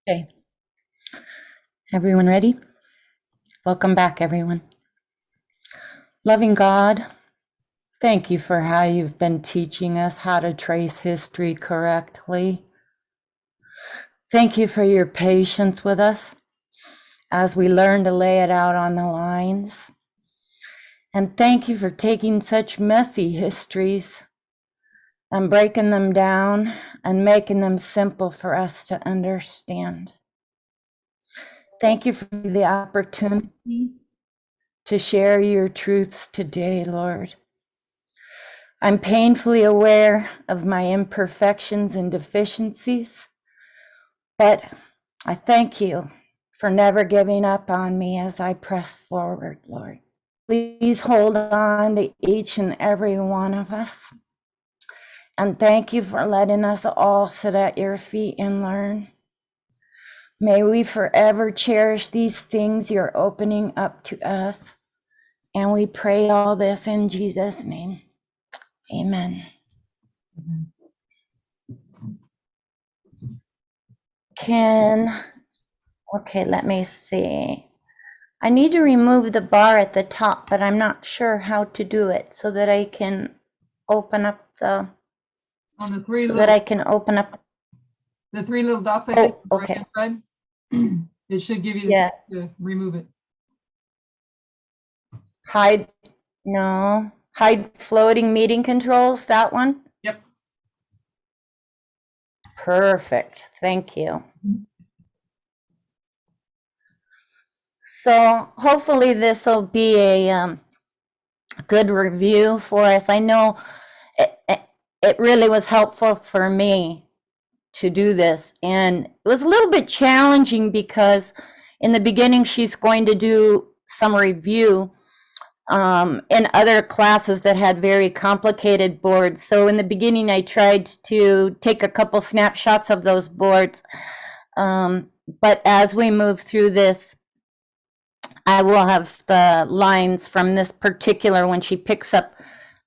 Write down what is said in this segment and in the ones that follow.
Okay, everyone ready? Welcome back, everyone. Loving God, thank you for how you've been teaching us how to trace history correctly. Thank you for your patience with us as we learn to lay it out on the lines. And thank you for taking such messy histories and breaking them down and making them simple for us to understand. Thank you for the opportunity to share your truths today, Lord. I'm painfully aware of my imperfections and deficiencies, but I thank you for never giving up on me as I press forward, Lord. Please hold on to each and every one of us. And thank you for letting us all sit at your feet and learn. May we forever cherish these things you're opening up to us. And we pray all this in Jesus' name. Amen. Okay, let me see. I need to remove the bar at the top, but I'm not sure how to do it so that I can open up the, On the three so little, that I can open up. the three little dots, I think, on the Okay. right-hand side. It should give you the Yes. to remove it. Hide floating meeting controls, that one? Yep. Perfect, thank you. So hopefully this will be a good review for us. I know it really was helpful for me to do this, and it was a little bit challenging because in the beginning she's going to do some review in other classes that had very complicated boards. So in the beginning I tried to take a couple snapshots of those boards, but as we move through this, I will have the lines from this particular, when she picks up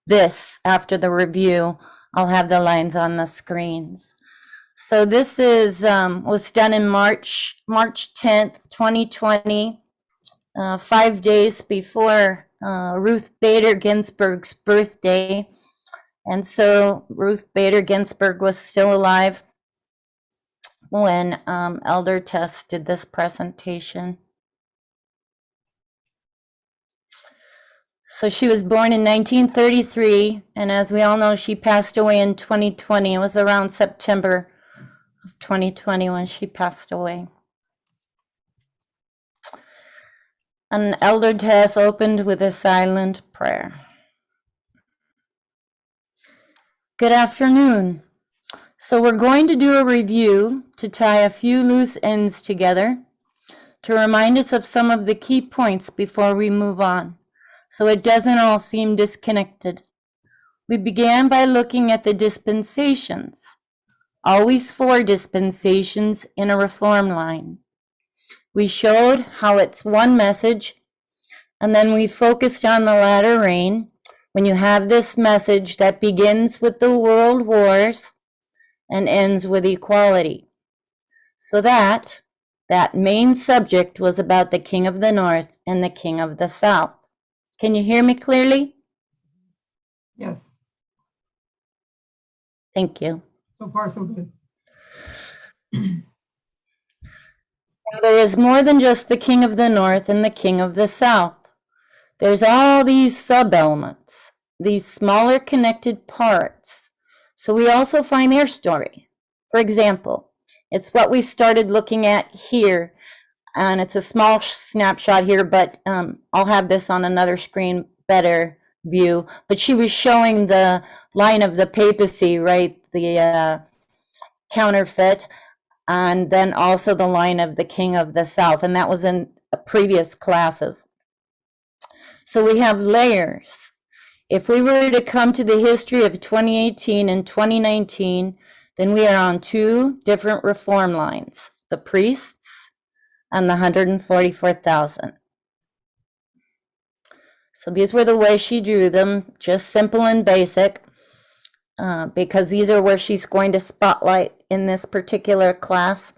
this after the review, I'll have the lines on the screens. So this is was done in March 10th, 2020, 5 days before Ruth Bader Ginsburg's birthday. And so Ruth Bader Ginsburg was still alive when Elder Tess did this presentation. So she was born in 1933, and as we all know, she passed away in 2020. It was around September of 2020 when she passed away. And Elder Tess opened with a silent prayer. Good afternoon. So we're going to do a review to tie a few loose ends together to remind us of some of the key points before we move on, so it doesn't all seem disconnected. We began by looking at the dispensations, always 4 dispensations in a reform line. We showed how it's one message, and then we focused on the latter rain, when you have this message that begins with the world wars and ends with equality. So that main subject was about the King of the North and the King of the South. Can you hear me clearly? Yes. Thank you. So far, so good. There is more than just the King of the North and the King of the South. There's all these sub-elements, these smaller connected parts. So we also find their story. For example, it's what we started looking at here, and it's a small snapshot here, but I'll have this on another screen, better view. But she was showing the line of the papacy, right? The counterfeit, and then also the line of the King of the South, and that was in previous classes. So we have layers. If we were to come to the history of 2018 and 2019, then we are on 2 different reform lines, the priests and the 144,000. So these were the way she drew them, just simple and basic, because these are where she's going to spotlight in this particular class.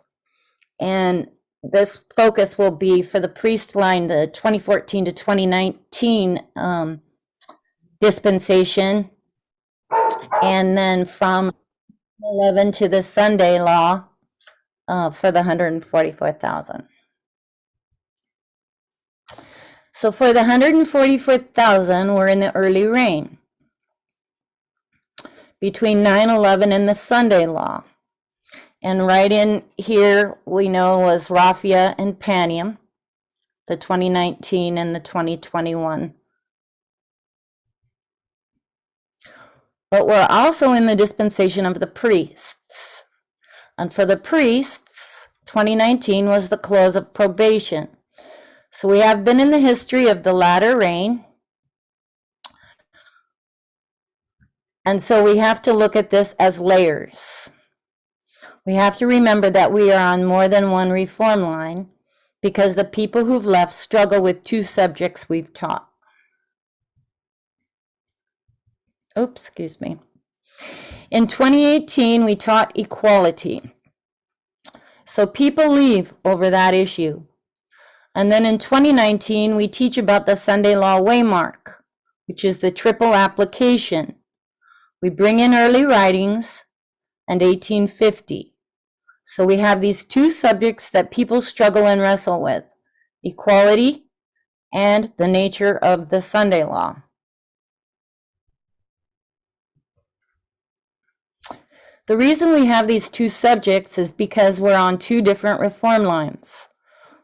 And this focus will be for the priest line, the 2014 to 2019 dispensation, and then from 11 to the Sunday law for the 144,000. So for the 144,000, we're in the early rain between 9/11 and the Sunday law. And right in here, we know was Raphia and Panium, the 2019 and the 2021. But we're also in the dispensation of the priests. And for the priests, 2019 was the close of probation. So we have been in the history of the latter rain. And so we have to look at this as layers. We have to remember that we are on more than one reform line because the people who've left struggle with two subjects we've taught. Oops, excuse me. In 2018, we taught equality. So people leave over that issue. And then in 2019, we teach about the Sunday Law Waymark, which is the triple application. We bring in early writings and 1850. So we have these two subjects that people struggle and wrestle with, equality and the nature of the Sunday Law. The reason we have these two subjects is because we're on two different reform lines.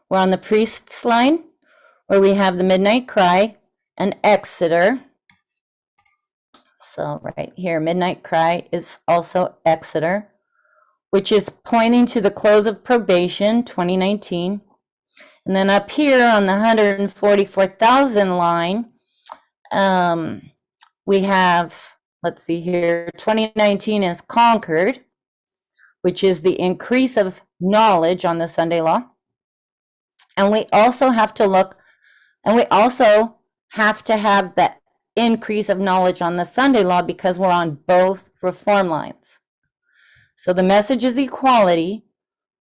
We're on the priest's line, where we have the Midnight Cry and Exeter. So right here, Midnight Cry is also Exeter, which is pointing to the close of probation, 2019. And then up here on the 144,000 line, we have, let's see here, 2019 is Concord, which is the increase of knowledge on the Sunday Law. And we also have to look, and we also have to have that increase of knowledge on the Sunday Law because we're on both reform lines. So the message is equality,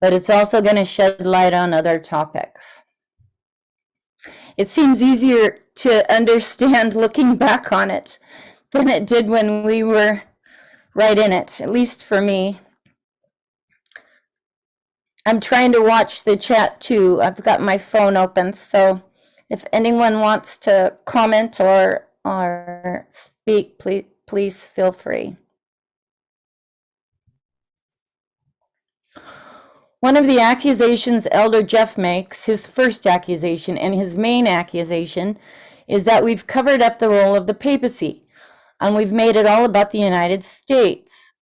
but it's also going to shed light on other topics. It seems easier to understand looking back on it than it did when we were right in it, at least for me. I'm trying to watch the chat too. I've got my phone open, so if anyone wants to comment or speak, please feel free. One of the accusations Elder Jeff makes, his first accusation and his main accusation, is that we've covered up the role of the papacy and we've made it all about the United States.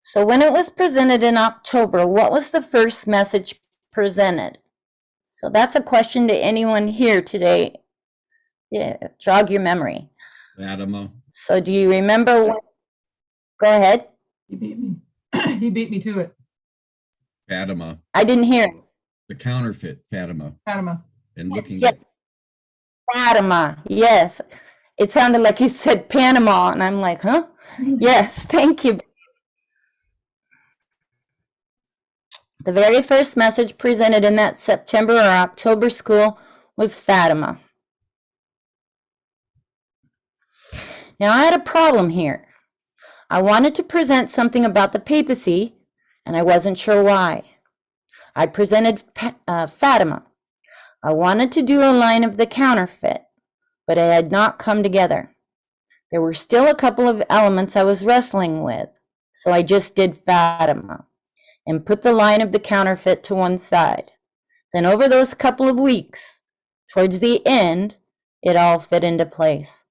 So when it was presented in October, what was the first message presented? So that's a question to anyone here today. Yeah, jog your memory. Fatima. So do you remember what? Go ahead. He beat me. He beat me to it. Fatima. I didn't hear. The counterfeit Fatima. Fatima. And looking Yes. at Fatima, yes. It sounded like you said Panama, and I'm like, huh? Yes, thank you. The very first message presented in that September or October school was Fatima. Now, I had a problem here. I wanted to present something about the papacy, and I wasn't sure why. I presented Fatima. I wanted to do a line of the counterfeit, but it had not come together. There were still a couple of elements I was wrestling with, so I just did Fatima and put the line of the counterfeit to one side. Then over those couple of weeks, towards the end, it all fit into place.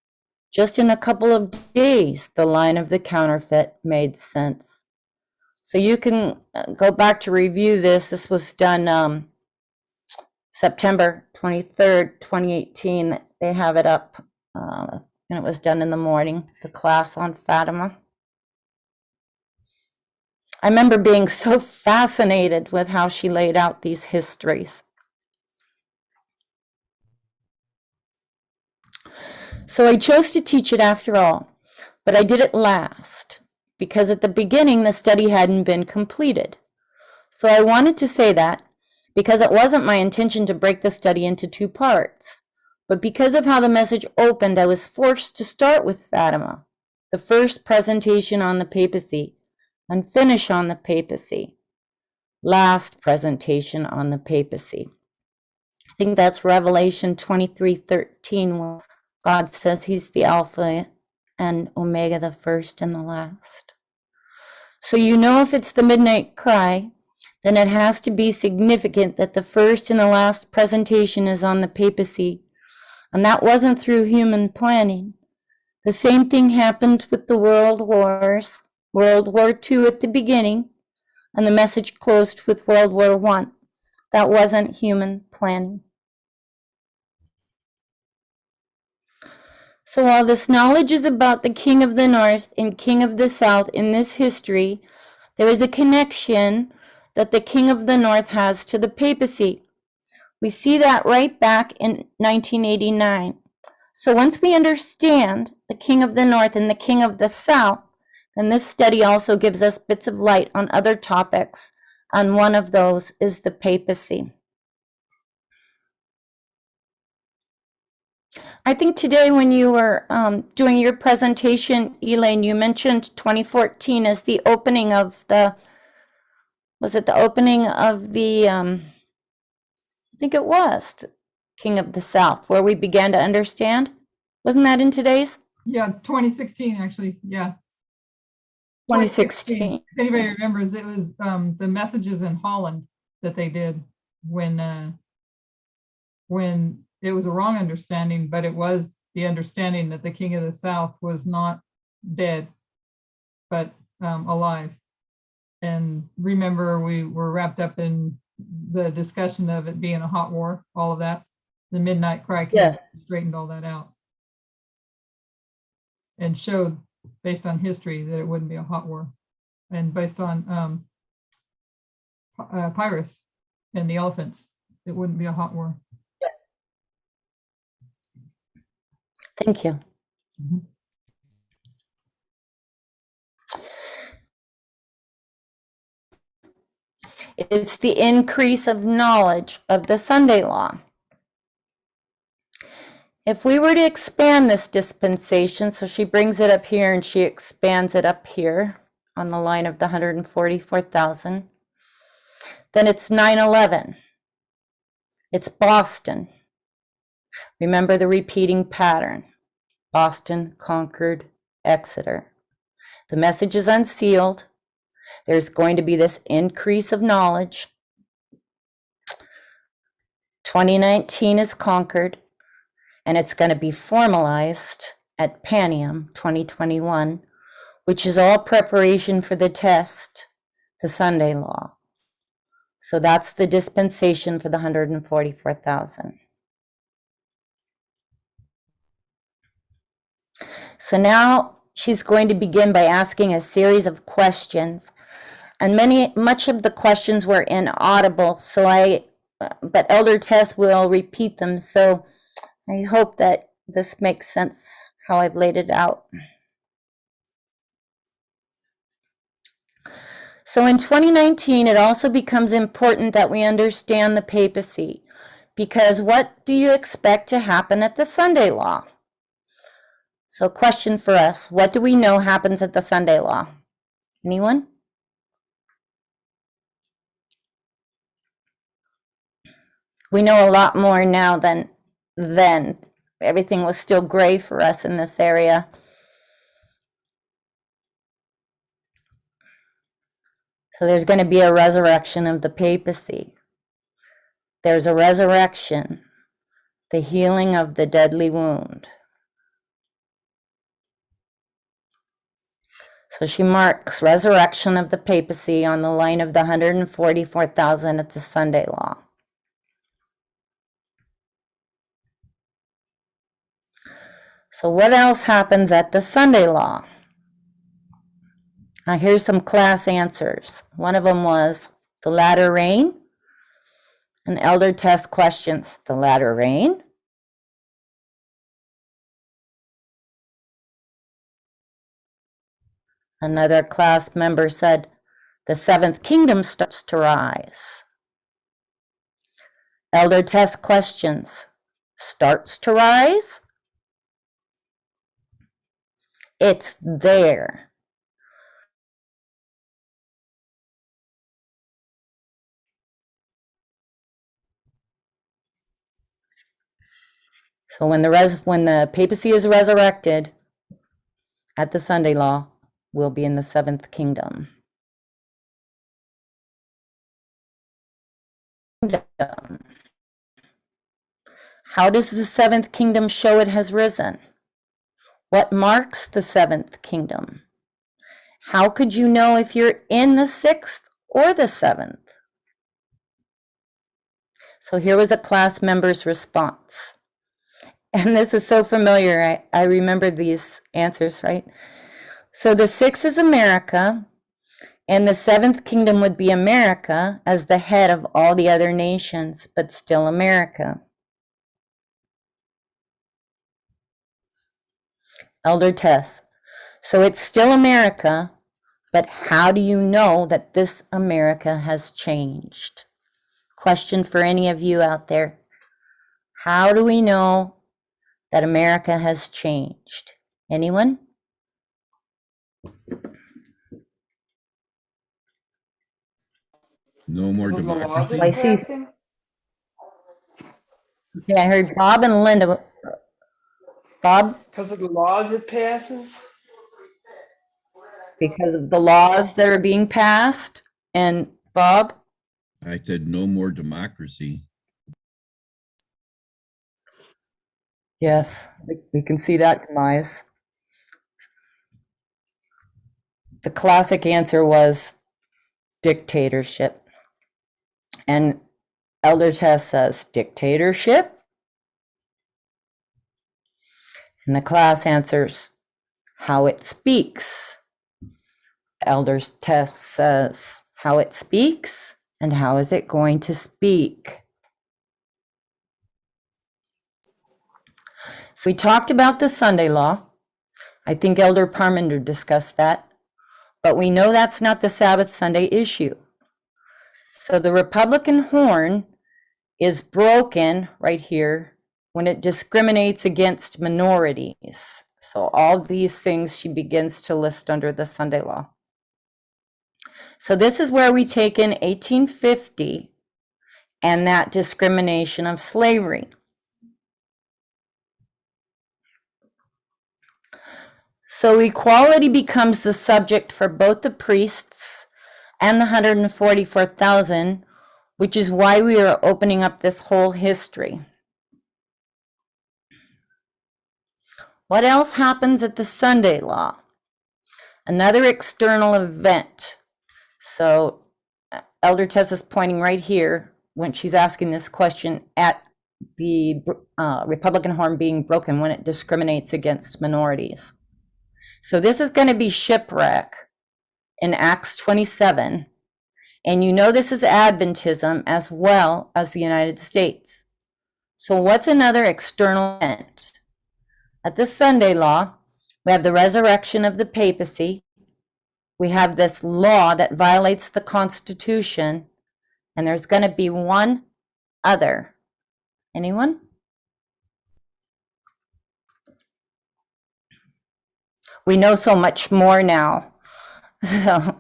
Just in a couple of days, the line of the counterfeit made sense. So you can go back to review this. This was done September 23rd, 2018. They have it up, and it was done in the morning, the class on Fatima. I remember being so fascinated with how she laid out these histories. So I chose to teach it after all, but I did it last because at the beginning the study hadn't been completed. So I wanted to say that, because it wasn't my intention to break the study into two parts. But because of how the message opened, I was forced to start with Fatima, the first presentation on the papacy, and finish on the papacy, last presentation on the papacy. I think that's Revelation 23:13, where God says he's the Alpha and Omega, the first and the last. So you know if it's the midnight cry, then it has to be significant that the first and the last presentation is on the papacy. And that wasn't through human planning. The same thing happened with the world wars, World War II at the beginning, and the message closed with World War I. That wasn't human planning. So while this knowledge is about the King of the North and King of the South in this history, there is a connection that the King of the North has to the papacy. We see that right back in 1989. So once we understand the King of the North and the King of the South, then this study also gives us bits of light on other topics, and one of those is the papacy. I think today when you were doing your presentation, Elaine, you mentioned 2014 as the opening of the, was it the opening of the, I think it was the King of the South, where we began to understand? Wasn't that in today's? Yeah, 2016, actually, yeah. 2016. If anybody remembers, it was the messages in Holland that they did when it was a wrong understanding, but it was the understanding that the King of the South was not dead, but alive. And remember, we were wrapped up in the discussion of it being a hot war, all of that. The midnight cry straightened all that out and showed, based on history, that it wouldn't be a hot war. And based on Pyrrhus and the elephants, it wouldn't be a hot war. Thank you. Mm-hmm. It's the increase of knowledge of the Sunday law. If we were to expand this dispensation, so she brings it up here and she expands it up here on the line of the 144,000, then it's 9/11. It's Boston. Remember the repeating pattern. Boston conquered Exeter. The message is unsealed. There's going to be this increase of knowledge. 2019 is conquered, and it's going to be formalized at Panium 2021, which is all preparation for the test, the Sunday law. So that's the dispensation for the 144,000. So now she's going to begin by asking a series of questions, and much of the questions were inaudible, but Elder Tess will repeat them. So I hope that this makes sense how I've laid it out. So in 2019, it also becomes important that we understand the papacy, because what do you expect to happen at the Sunday law? So question for us, what do we know happens at the Sunday law? Anyone? We know a lot more now than then. Everything was still gray for us in this area. So there's going to be a resurrection of the papacy. There's a resurrection, the healing of the deadly wound. So she marks resurrection of the papacy on the line of the 144,000 at the Sunday law. So what else happens at the Sunday law? Now here's some class answers. One of them was the latter rain. An elder test questions, the latter rain. Another class member said, the seventh kingdom starts to rise. Elder test questions. Starts to rise. It's there. So when the papacy is resurrected at the Sunday law, we'll be in the seventh kingdom. How does the seventh kingdom show it has risen? What marks the seventh kingdom? How could you know if you're in the sixth or the seventh? So here was a class member's response. And this is so familiar. I remember these answers, right? So the sixth is America, and the seventh kingdom would be America as the head of all the other nations, but still America. Elder Tess. So it's still America, but how do you know that this America has changed? Question for any of you out there. How do we know that America has changed? Anyone? No more Because of the laws democracy. they're I see. passing? Yeah, I heard Bob and Linda. Bob, Because of the laws it passes? because of the laws that are being passed. And Bob? I said no more democracy. Yes, we can see that demise. The classic answer was dictatorship. And Elder Tess says, dictatorship? And the class answers, how it speaks. Elder Tess says, how it speaks, and how is it going to speak? So we talked about the Sunday law. I think Elder Parmenter discussed that. But we know that's not the Sabbath Sunday issue. So the Republican horn is broken right here when it discriminates against minorities. So all these things she begins to list under the Sunday law. So this is where we take in 1850 and that discrimination of slavery. So equality becomes the subject for both the priests and the 144,000, which is why we are opening up this whole history. What else happens at the Sunday law? Another external event. So Elder Tess is pointing right here when she's asking this question at the Republican horn being broken when it discriminates against minorities. So this is going to be shipwreck in Acts 27. And you know this is Adventism as well as the United States. So what's another external event? At the Sunday law, we have the resurrection of the papacy. We have this law that violates the Constitution. And there's going to be one other. Anyone? We know so much more now. So,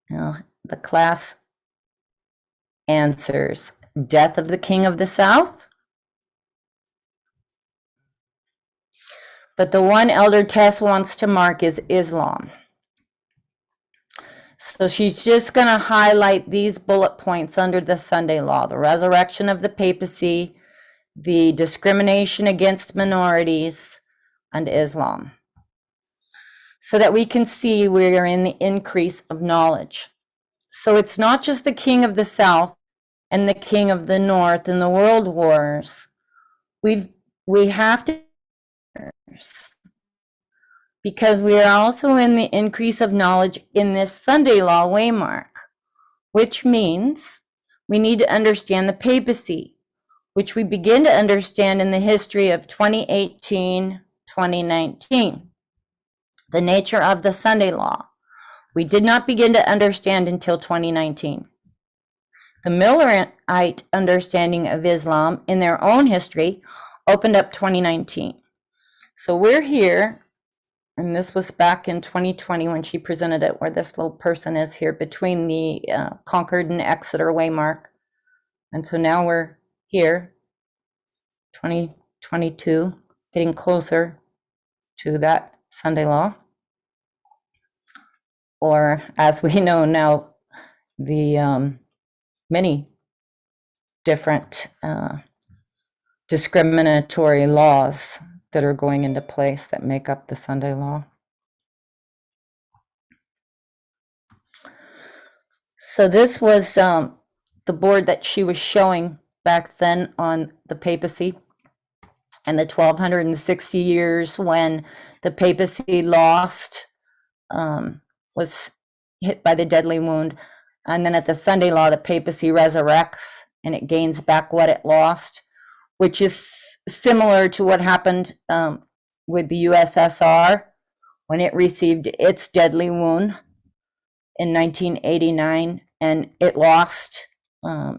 the class answers, death of the king of the south. But the one Elder Tess wants to mark is Islam. So she's just going to highlight these bullet points under the Sunday law, the resurrection of the papacy, the discrimination against minorities, and Islam, so that we can see we are in the increase of knowledge. So it's not just the king of the south and the king of the north in the world wars. We have to, because we are also in the increase of knowledge in this Sunday law waymark, which means we need to understand the papacy, which we begin to understand in the history of 2018, 2019. The nature of the Sunday law, we did not begin to understand until 2019. The Millerite understanding of Islam in their own history opened up 2019. So we're here, and this was back in 2020 when she presented it, where this little person is here between the Concord and Exeter waymark. And so now we're here, 2022, getting closer to that Sunday law. Or as we know now, the many different discriminatory laws that are going into place that make up the Sunday law. So this was the board that she was showing back then on the papacy and the 1260 years when the papacy lost, was hit by the deadly wound. And then at the Sunday law, the papacy resurrects and it gains back what it lost, which is similar to what happened with the USSR when it received its deadly wound in 1989, and it lost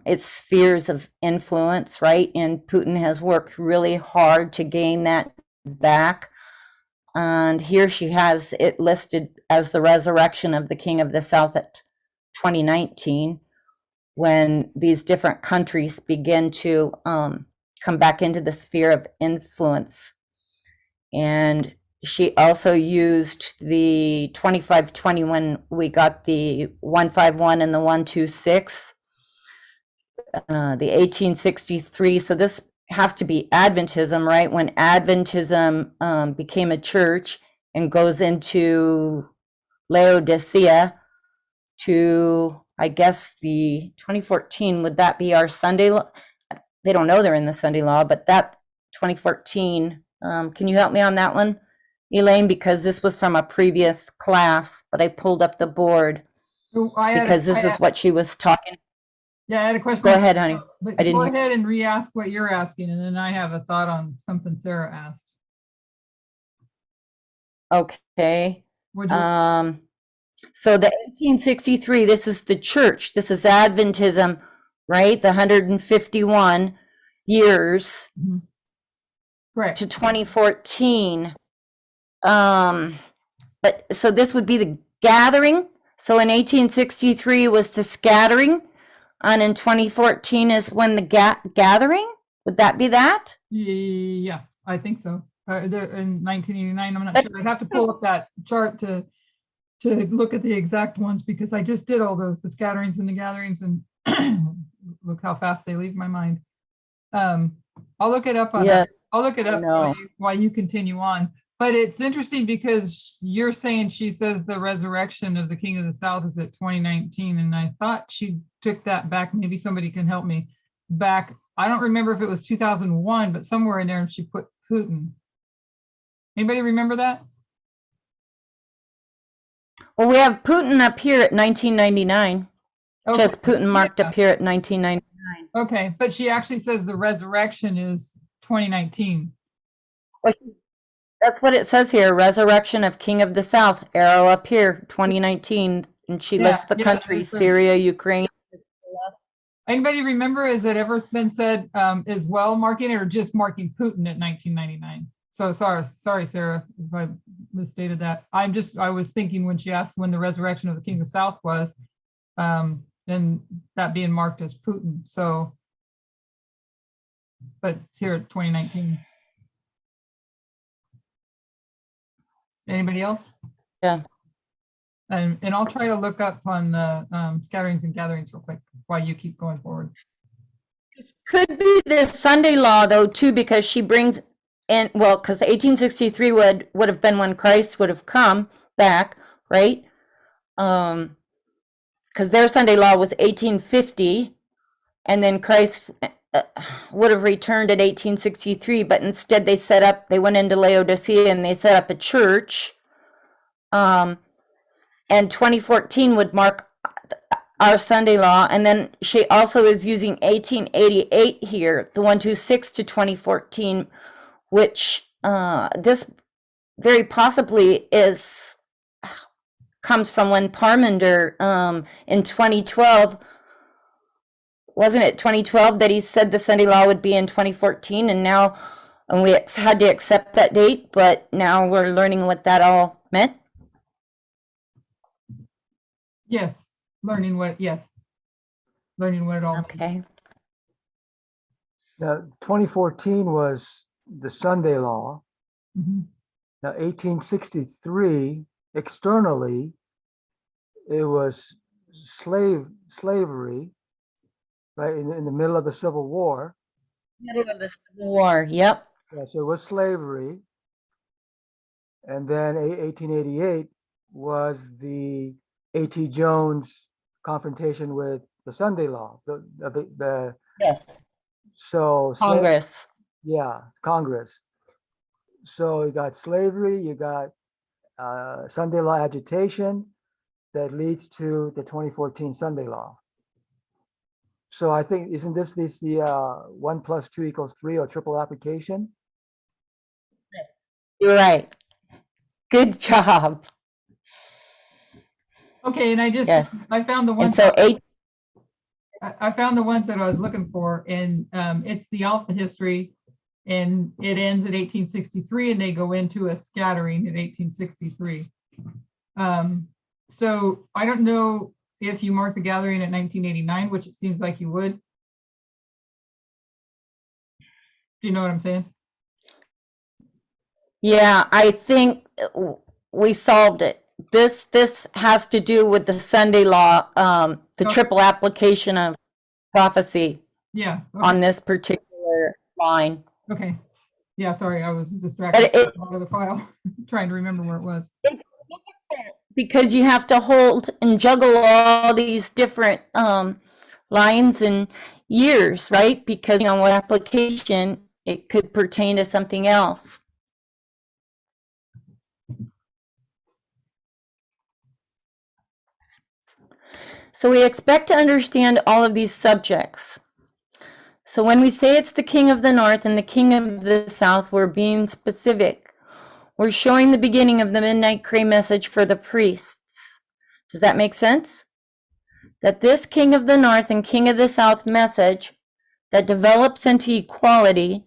its spheres of influence, right? And Putin has worked really hard to gain that back. And here she has it listed as the resurrection of the King of the South at 2019, when these different countries begin to come back into the sphere of influence. And she also used the 2520 when we got the 151 and the 126, the 1863. So this has to be Adventism, right? When Adventism became a church and goes into Laodicea to, I guess, the 2014, would that be our Sunday law? They don't know they're in the Sunday law, but that 2014, can you help me on that one, Elaine? Because this was from a previous class, but I pulled up the board because this is what she was talking. Yeah, I had a question. Go ahead, honey. But I didn't go hear. ahead and re-ask what you're asking, and then I have a thought on something Sarah asked. Okay. Would you, So the 1863, this is the church. This is Adventism, right? The 151 years correct. to 2014. But so this would be the gathering. So in 1863 was the scattering, and in 2014 is when the gathering. Would that be that? Yeah, I think so. In 1989, I'm not sure. I'd have to pull up that chart to look at the exact ones, because I just did all those, the scatterings and the gatherings, and look how fast they leave my mind. I'll look it up on Yeah, I'll look it up no. while you continue on. But it's interesting because you're saying she says the resurrection of the King of the South is at 2019, and I thought she took that back. Maybe somebody can help me back. I don't remember if it was 2001, but somewhere in there she put Putin. Anybody remember that? Well, we have Putin up here at 1999. Okay. Just Putin marked Yeah. up here at 1999. Okay, but she actually says the resurrection is 2019. That's what it says here. Resurrection of King of the South. Arrow up here, 2019. And she Yeah, lists the yeah, countries: that's right. Syria, Ukraine. Anybody remember, has it ever been said as well marking it, or just marking Putin at 1999? So sorry, Sarah, if I misstated that. I was thinking when she asked when the resurrection of the King of the South was, and that being marked as Putin. So, but it's here at 2019. Anybody else? Yeah. And I'll try to look up on the scatterings and gatherings real quick while you keep going forward. This could be the Sunday law, though, too, because she brings in, well, because 1863 would have been when Christ would have come back, right? Because their Sunday law was 1850, and then Christ would have returned at 1863, but instead they went into Laodicea and they set up a church. And 2014 would mark our Sunday law. And then she also is using 1888 here, the 126 to 2014, which this very possibly comes from when Parmenter in 2012 wasn't it 2012 that he said the Sunday law would be in 2014, and now we had to accept that date, but now we're learning what that all meant? Yes, learning what it all means. Okay. Now, 2014 was the Sunday law. Mhm. Now, 1863, externally, it was slavery, right, in the middle of the Civil War. Middle of the Civil War, yep. Yeah, so it was slavery. And then 1888 was the A.T. Jones confrontation with the Sunday law. Yes. So Congress. yeah, Congress. So you got slavery, you got Sunday law agitation that leads to the 2014 Sunday law. So I think, isn't this the 1 + 2 = 3 or triple application? You're right. Good job. Okay, and Yes. I found the And ones so I found the ones that I was looking for, and it's the Alpha history, and it ends at 1863, and they go into a scattering at 1863. So I don't know if you mark the gathering at 1989, which it seems like you would. Do you know what I'm saying? yeah, I think we solved it. This has to do with the Sunday law, the Okay. triple application of prophecy Yeah. on this particular line. Okay. Yeah, sorry, I was distracted out of the file, trying to remember where it was. It's because you have to hold and juggle all these different lines and years, right? Because on what application it could pertain to something else. So we expect to understand all of these subjects. So when we say it's the king of the north and the king of the south, we're being specific. We're showing the beginning of the midnight cray message for the priests. Does that make sense? That this king of the north and king of the south message that develops into equality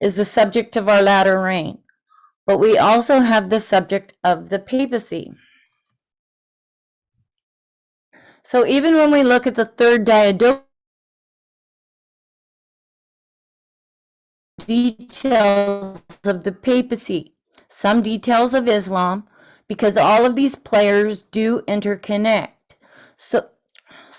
is the subject of our latter reign. But we also have the subject of the papacy. So even when we look at the third diadochi, details of the papacy, some details of Islam, because all of these players do interconnect. So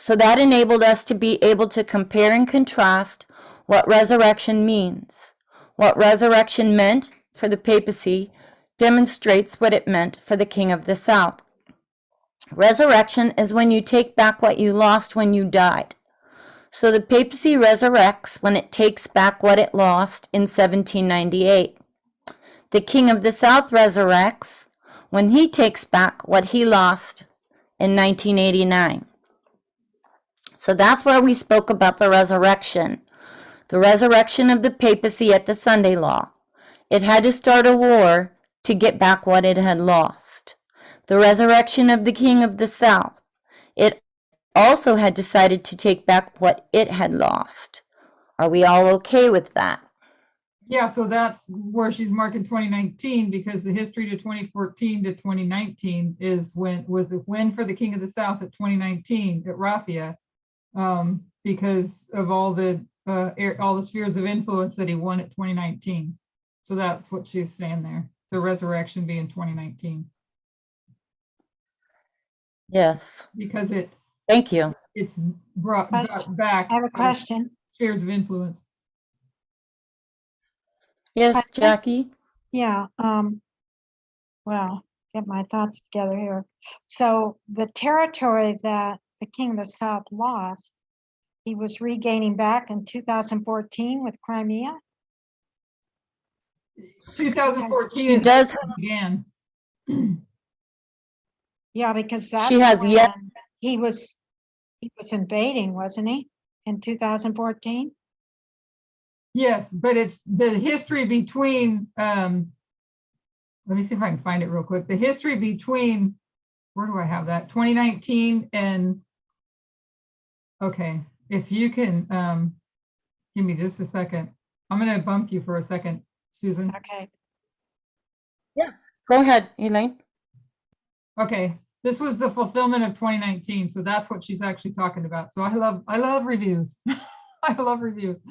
that enabled us to be able to compare and contrast what resurrection means. What resurrection meant for the papacy demonstrates what it meant for the king of the south. Resurrection is when you take back what you lost when you died. So the papacy resurrects when it takes back what it lost in 1798. The king of the south resurrects when he takes back what he lost in 1989. So that's where we spoke about the resurrection of the papacy at the Sunday law. It had to start a war to get back what it had lost. The resurrection of the king of the south. It also had decided to take back what it had lost. Are we all okay with that? Yeah, so that's where she's marking 2019, because the history to 2014 to 2019 is was a win for the king of the south at 2019 at Raffia, because of all the spheres of influence that he won at 2019. So that's what she's saying there, the resurrection being 2019. Yes. Because Thank you. it's brought back. I have a question. Spheres of influence. Yes, Jackie? Yeah, well, get my thoughts together here. So the territory that the king of the south lost, he was regaining back in 2014 with Crimea? 2014 She is does. began. Yeah, because that's She has when yet. he was invading, wasn't he, in 2014? Yes, but it's the history between, let me see if I can find it real quick. The history between, where do I have that? 2019 and, okay, if you can give me just a second. I'm going to bump you for a second, Susan. Okay. Yes. Go ahead, Elaine. Okay, this was the fulfillment of 2019, so that's what she's actually talking about. So I love reviews. I love reviews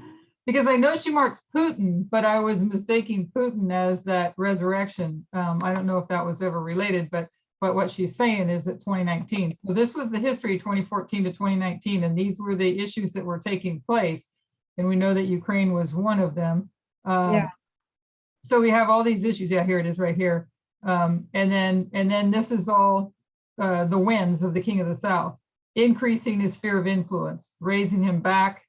because I know she marks Putin, but I was mistaking Putin as that resurrection. I don't know if that was ever related, but what she's saying is that 2019. So this was the history 2014 to 2019, and these were the issues that were taking place. And we know that Ukraine was one of them. Yeah. So we have all these issues. Yeah, here it is right here. And then this is all the wins of the King of the South, increasing his sphere of influence, raising him back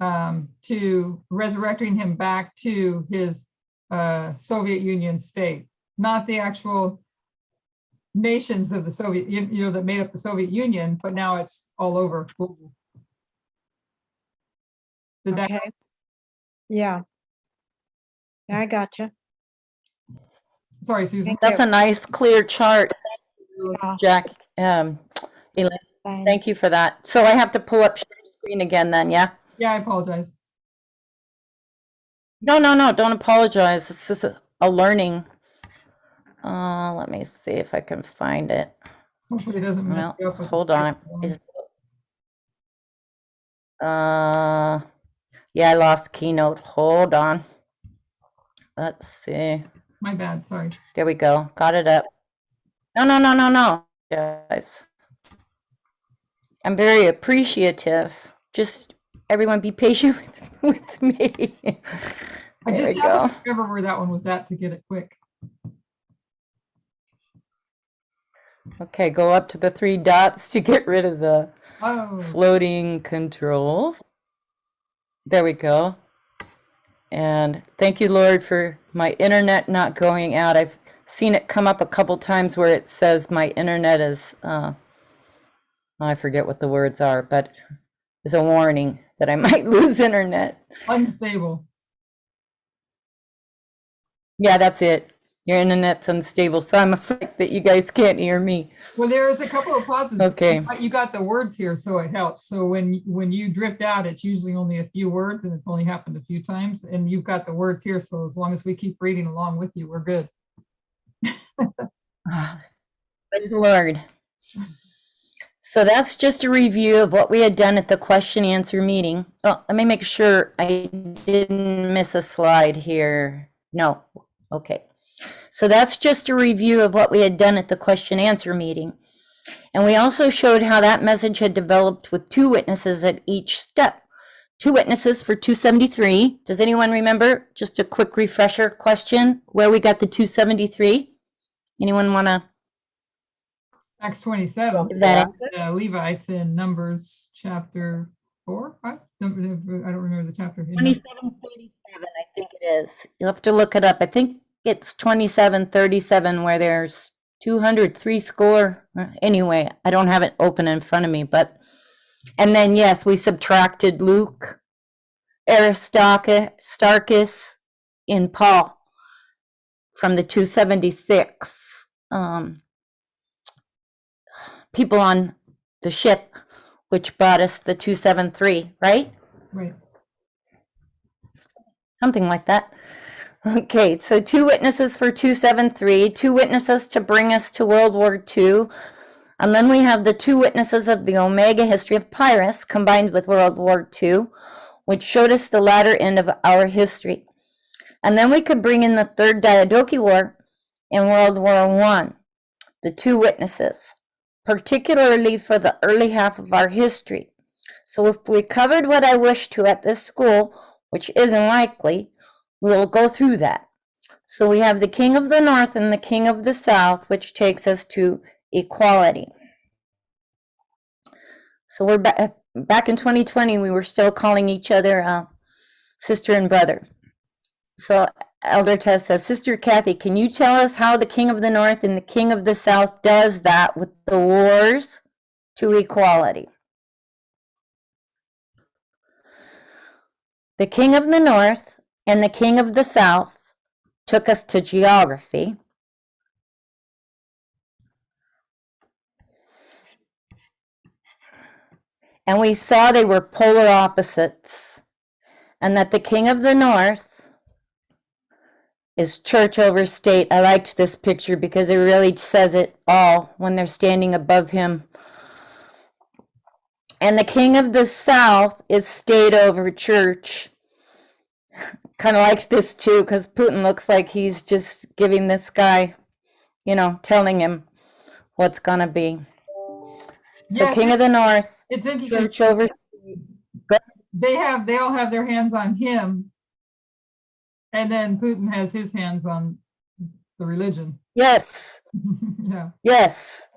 to resurrecting him back to his Soviet Union state, not the actual nations of the Soviet, that made up the Soviet Union, but now it's all over. Did that? Okay. Yeah. Yeah, I gotcha. Sorry, Susan. Thank That's you. a nice, clear chart, Yeah, Jack. Elaine, thanks. thank you for that. So I have to pull up share screen again then, yeah? Yeah, I apologize. No, don't apologize. It's just a learning. Let me see if I can find it. Hopefully it doesn't mess No, you up with the hold on. one. Yeah, I lost Keynote. Hold on. Let's see. My bad, sorry. There we go. Got it up. No. Guys. I'm very appreciative. Just everyone be patient with me. I There just we happened go. to remember where that one was at to get it quick. Okay, go up to the three dots to get rid of the Oh, floating controls. There we go. And thank you, Lord, for my internet not going out. I've seen it come up a couple times where it says my internet is, I forget what the words are, but it's a warning that I might lose internet. unstable. Yeah, that's it. Your internet's unstable, so I'm afraid that you guys can't hear me. Well, there is a couple of pauses. Okay. You got the words here, so it helps. So when you drift out, it's usually only a few words, and it's only happened a few times. And you've got the words here, so as long as we keep reading along with you, we're good. Praise the Lord. So that's just a review of what we had done at the question answer meeting. Oh, let me make sure I didn't miss a slide here. No. Okay. So that's just a review of what we had done at the question answer meeting. And we also showed how that message had developed with two witnesses at each step. Two witnesses for 273. Does anyone remember? Just a quick refresher question where we got the 273. Anyone want to? Acts 27, Give that Levites in Numbers chapter 4, 5? I don't remember the chapter. 2737, I think it is. You'll have to look it up. I think it's 2737 where there's 203 score. Anyway, I don't have it open in front of me, but, and then yes, we subtracted Luke, Aristarchus, in Paul from the 276 people on the ship, which brought us the 273, right? Right. Something like that. Okay, so two witnesses for 273, two witnesses to bring us to World War II, and then we have the two witnesses of the Omega history of Pyrrhus combined with World War II, which showed us the latter end of our history. And then we could bring in the Third Diadochi War in World War I, the two witnesses, particularly for the early half of our history. So if we covered what I wish to at this school, which isn't likely, we'll go through that. So we have the King of the North and the King of the South, which takes us to equality. So we're back in 2020, we were still calling each other sister and brother. So Elder Tess says, Sister Kathy, can you tell us how the King of the North and the King of the South does that with the wars to equality? The King of the North and the King of the South took us to geography. And we saw they were polar opposites, and that the king of the north is church over state. I liked this picture because it really says it all when they're standing above him. And the king of the south is state over church. Kind of liked this too, because Putin looks like he's just giving this guy, you know, telling him what's gonna be. So Yeah, king of the north, it's interesting. church over. They all have their hands on him. And then Putin has his hands on the religion. Yes, Yeah. yes.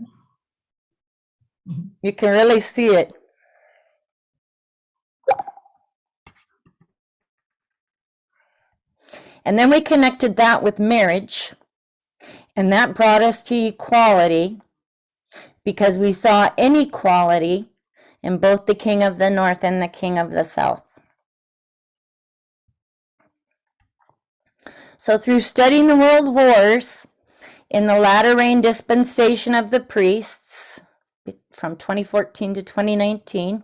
You can really see it. And then we connected that with marriage, and that brought us to equality, because we saw inequality in both the king of the north and the king of the south. So through studying the world wars in the latter rain dispensation of the priests from 2014 to 2019,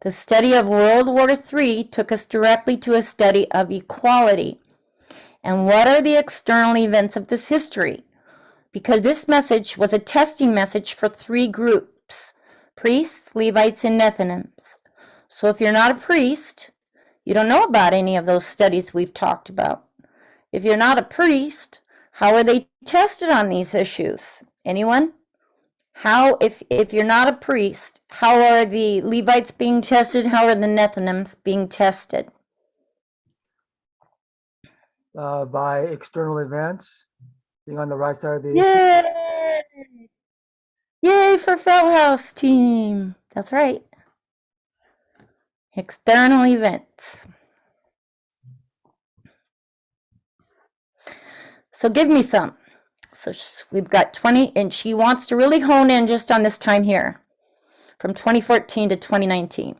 the study of World War III took us directly to a study of equality. And what are the external events of this history? Because this message was a testing message for 3 groups: priests, Levites, and Nethinims. So if you're not a priest, you don't know about any of those studies we've talked about. If you're not a priest, how are they tested on these issues? Anyone? How, if you're not a priest, how are the Levites being tested? How are the Nethinims being tested? By external events, being on the right side of the issue. Yay! Yay for Fell House team. That's right. External events. So give me some. So we've got 20, and she wants to really hone in just on this time here, from 2014 to 2019.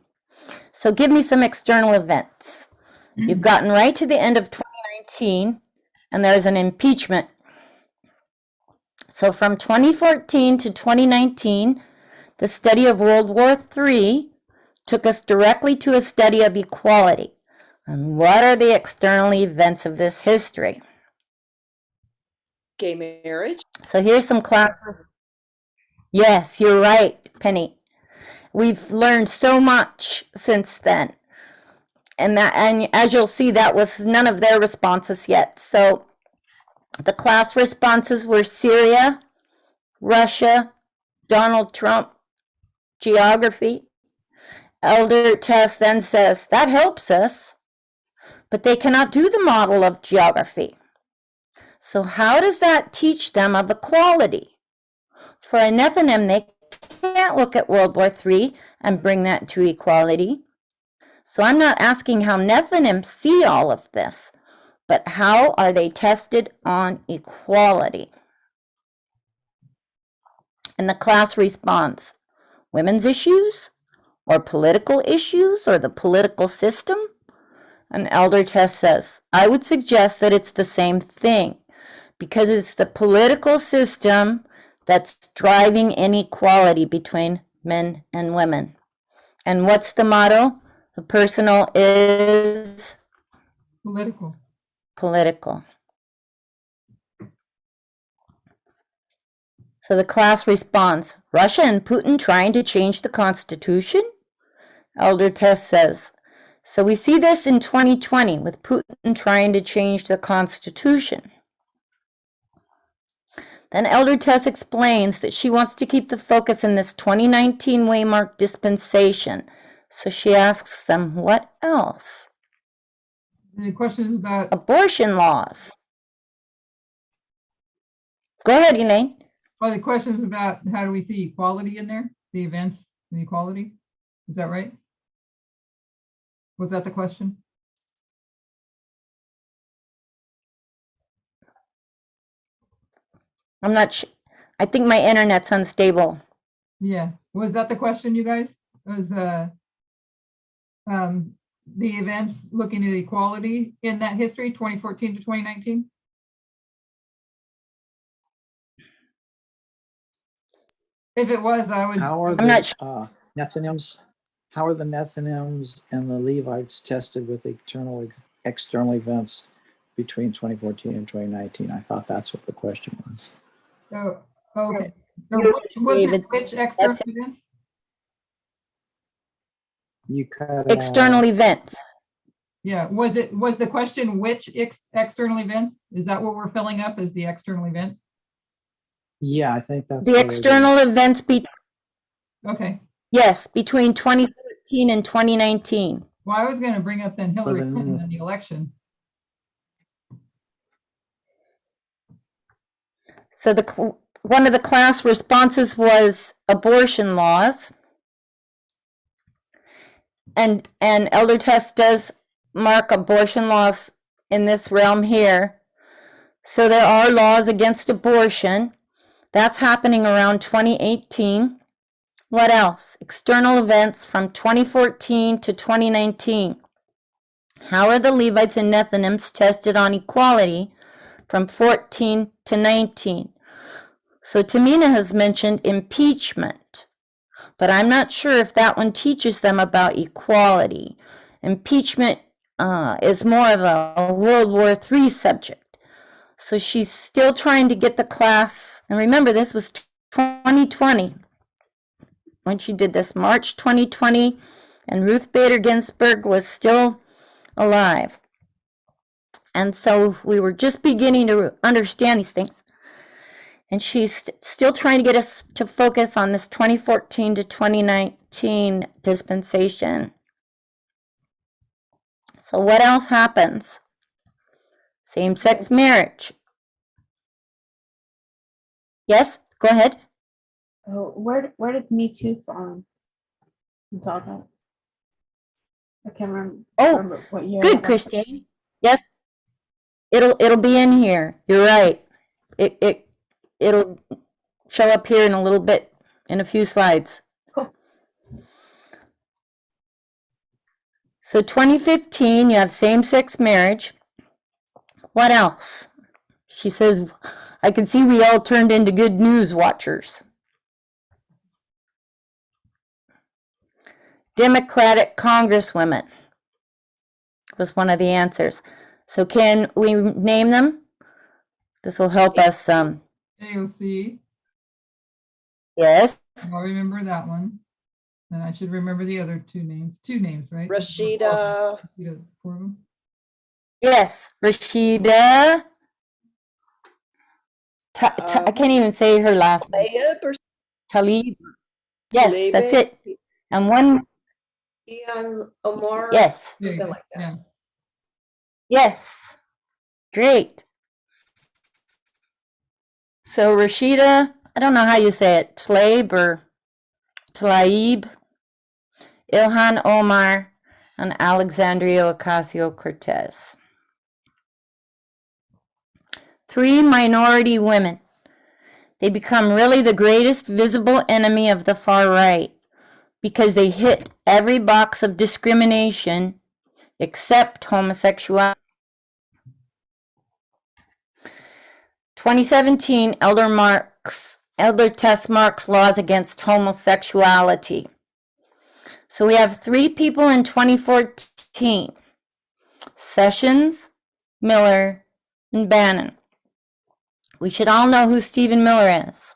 So give me some external events. You've gotten right to the end of 2019, and there's an impeachment. So from 2014 to 2019, the study of World War III took us directly to a study of equality. And what are the external events of this history? Gay marriage. So here's some classes. Yes, you're right, Penny. We've learned so much since then. And as you'll see, that was none of their responses yet. So the class responses were Syria, Russia, Donald Trump, geography. Elder Tess then says, that helps us, but they cannot do the model of geography. So how does that teach them of equality? For a Nethinim, they can't look at World War III and bring that to equality. So I'm not asking how Nethinim see all of this, but how are they tested on equality? And the class responds, women's issues, or political issues, or the political system? And Elder Tess says, I would suggest that it's the same thing, because it's the political system that's driving inequality between men and women. And what's the motto? The personal is Political. political. So the class responds, Russia and Putin trying to change the Constitution? Elder Tess says, so we see this in 2020 with Putin trying to change the Constitution. Then Elder Tess explains that she wants to keep the focus in this 2019 waymark dispensation. So she asks them, what else? The question is about, Abortion laws. Go ahead, Elaine. the question is about how do we see equality in there? The events and equality? Is that right? Was that the question? I'm not sure. I think my internet's unstable. Yeah. Was that the question, you guys? Was the events looking at equality in that history, 2014 to 2019? If it was, I would. How are I'm not the Nethinims how are the Nethinims and the Levites tested with external events between 2014 and 2019? I thought that's what the question was. Oh, okay. Or You're which, was it David. which external That's events? You cut external events. Yeah, was the question which external events? Is that what we're filling up as the external events? Yeah, I think that's The what it external events, Okay. yes, between 2014 and 2019. Well, I was going to bring up then Hillary then- Clinton and the election. So one of the class responses was abortion laws. And Elder Test does mark abortion laws in this realm here. So there are laws against abortion. That's happening around 2018. What else? External events from 2014 to 2019. How are the Levites and Nethinims tested on equality from 14 to 19? So Tamina has mentioned impeachment, but I'm not sure if that one teaches them about equality. Impeachment is more of a World War III subject. So she's still trying to get the class, and remember this was 2020 when she did this, March 2020, and Ruth Bader Ginsburg was still alive. And so we were just beginning to understand these things. And she's still trying to get us to focus on this 2014 to 2019 dispensation. So what else happens? Same-sex marriage. Yes, go ahead. Oh, where did Me Too fall in talk about? I can't remember what year. Good, that was. Christine. Yes, it'll be in here. You're right. It'll show up here in a little bit, in a few slides. Cool. So 2015, you have same-sex marriage. What else? She says, I can see we all turned into good news watchers. Democratic congresswomen was one of the answers. So can we name them? This will help us. AOC, Yes. I'll remember that one. And I should remember the other two names, right? Rashida. Four of them. Yes. Rashida. I can't even say her last name. Tlaib or Tlaib. Yes, Tlaib? that's it. And one. Ian Omar. Yes. There you Something go. like that. Yeah. Yes. Great. So Rashida, I don't know how you say it, Tlaib or Tlaib, Ilhan Omar, and Alexandria Ocasio-Cortez. 3 minority women. They become really the greatest visible enemy of the far right because they hit every box of discrimination except homosexuality. 2017, Elder Test marks laws against homosexuality. So we have 3 people in 2014, Sessions, Miller, and Bannon. We should all know who Stephen Miller is.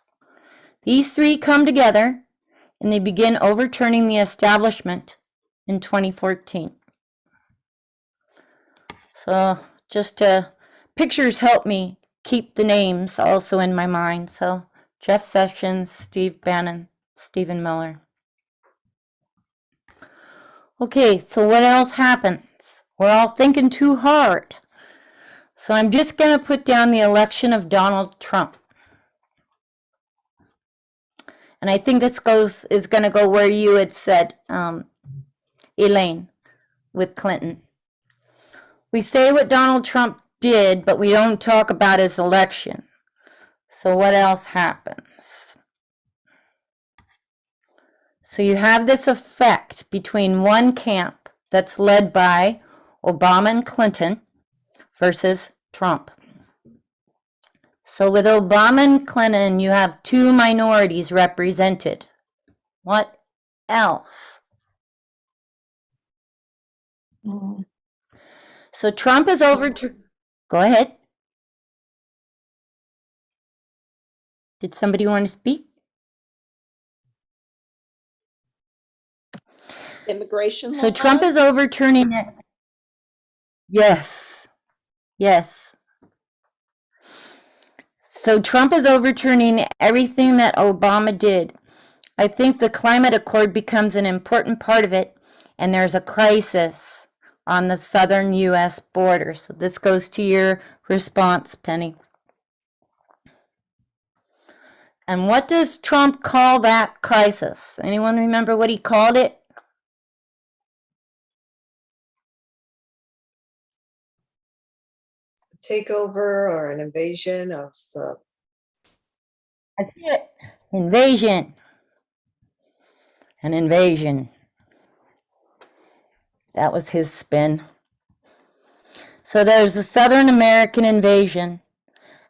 These 3 come together and they begin overturning the establishment in 2014. So just pictures help me keep the names also in my mind. So Jeff Sessions, Steve Bannon, Stephen Miller. Okay, so what else happens? We're all thinking too hard. So I'm just going to put down the election of Donald Trump. And I think this is going to go where you had said, Elaine, with Clinton. We say what Donald Trump did, but we don't talk about his election. So what else happens? So you have this effect between one camp that's led by Obama and Clinton versus Trump. So with Obama and Clinton, you have 2 minorities represented. What else? Mm. So Trump is over to, go ahead. Did somebody want to speak? Immigration So Trump is laws? overturning it. Yes, yes. So Trump is overturning everything that Obama did. I think the climate accord becomes an important part of it, and there's a crisis on the southern U.S. border. So this goes to your response, Penny. And what does Trump call that crisis? Anyone remember what he called it? Takeover or an invasion of the, That's it. Invasion. An invasion. That was his spin. So there's a Southern American invasion,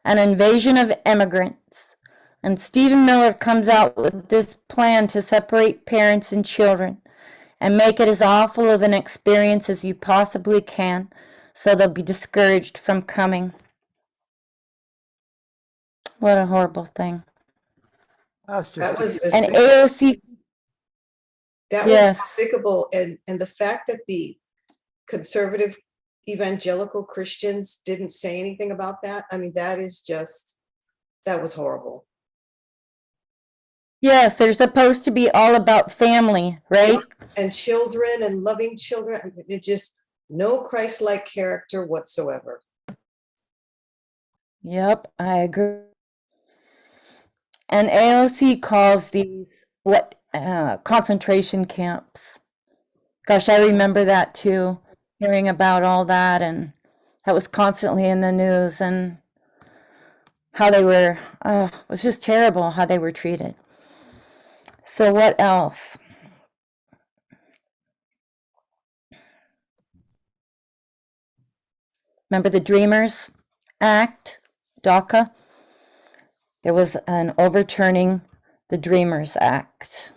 an invasion of immigrants. And Stephen Miller comes out with this plan to separate parents and children and make it as awful of an experience as you possibly can, so they'll be discouraged from coming. What a horrible thing. That's just, that was And despicable. AOC, That was yes, despicable. And the fact that the conservative evangelical Christians didn't say anything about that, I mean, that was horrible. yes, they're supposed to be all about family, right? And children and loving children, I mean, it just no Christ-like character whatsoever. Yep, I agree. And AOC calls these concentration camps. Gosh, I remember that too, hearing about all that, and that was constantly in the news, and how they were, it was just terrible how they were treated. So what else? Remember the Dreamers Act, DACA? There was an overturning the Dreamers Act.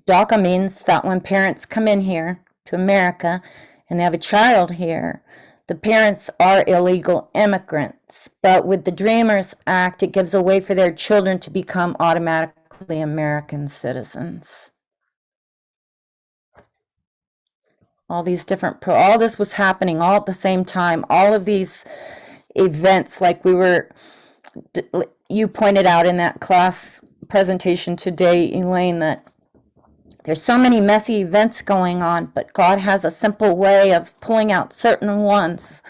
DACA means that when parents come in here to America and they have a child here, the parents are illegal immigrants. But with the Dreamers Act, it gives a way for their children to become automatically American citizens. All these different, all this was happening all at the same time. All of these events, like you pointed out in that class presentation today, Elaine, that there's so many messy events going on, but God has a simple way of pulling out certain ones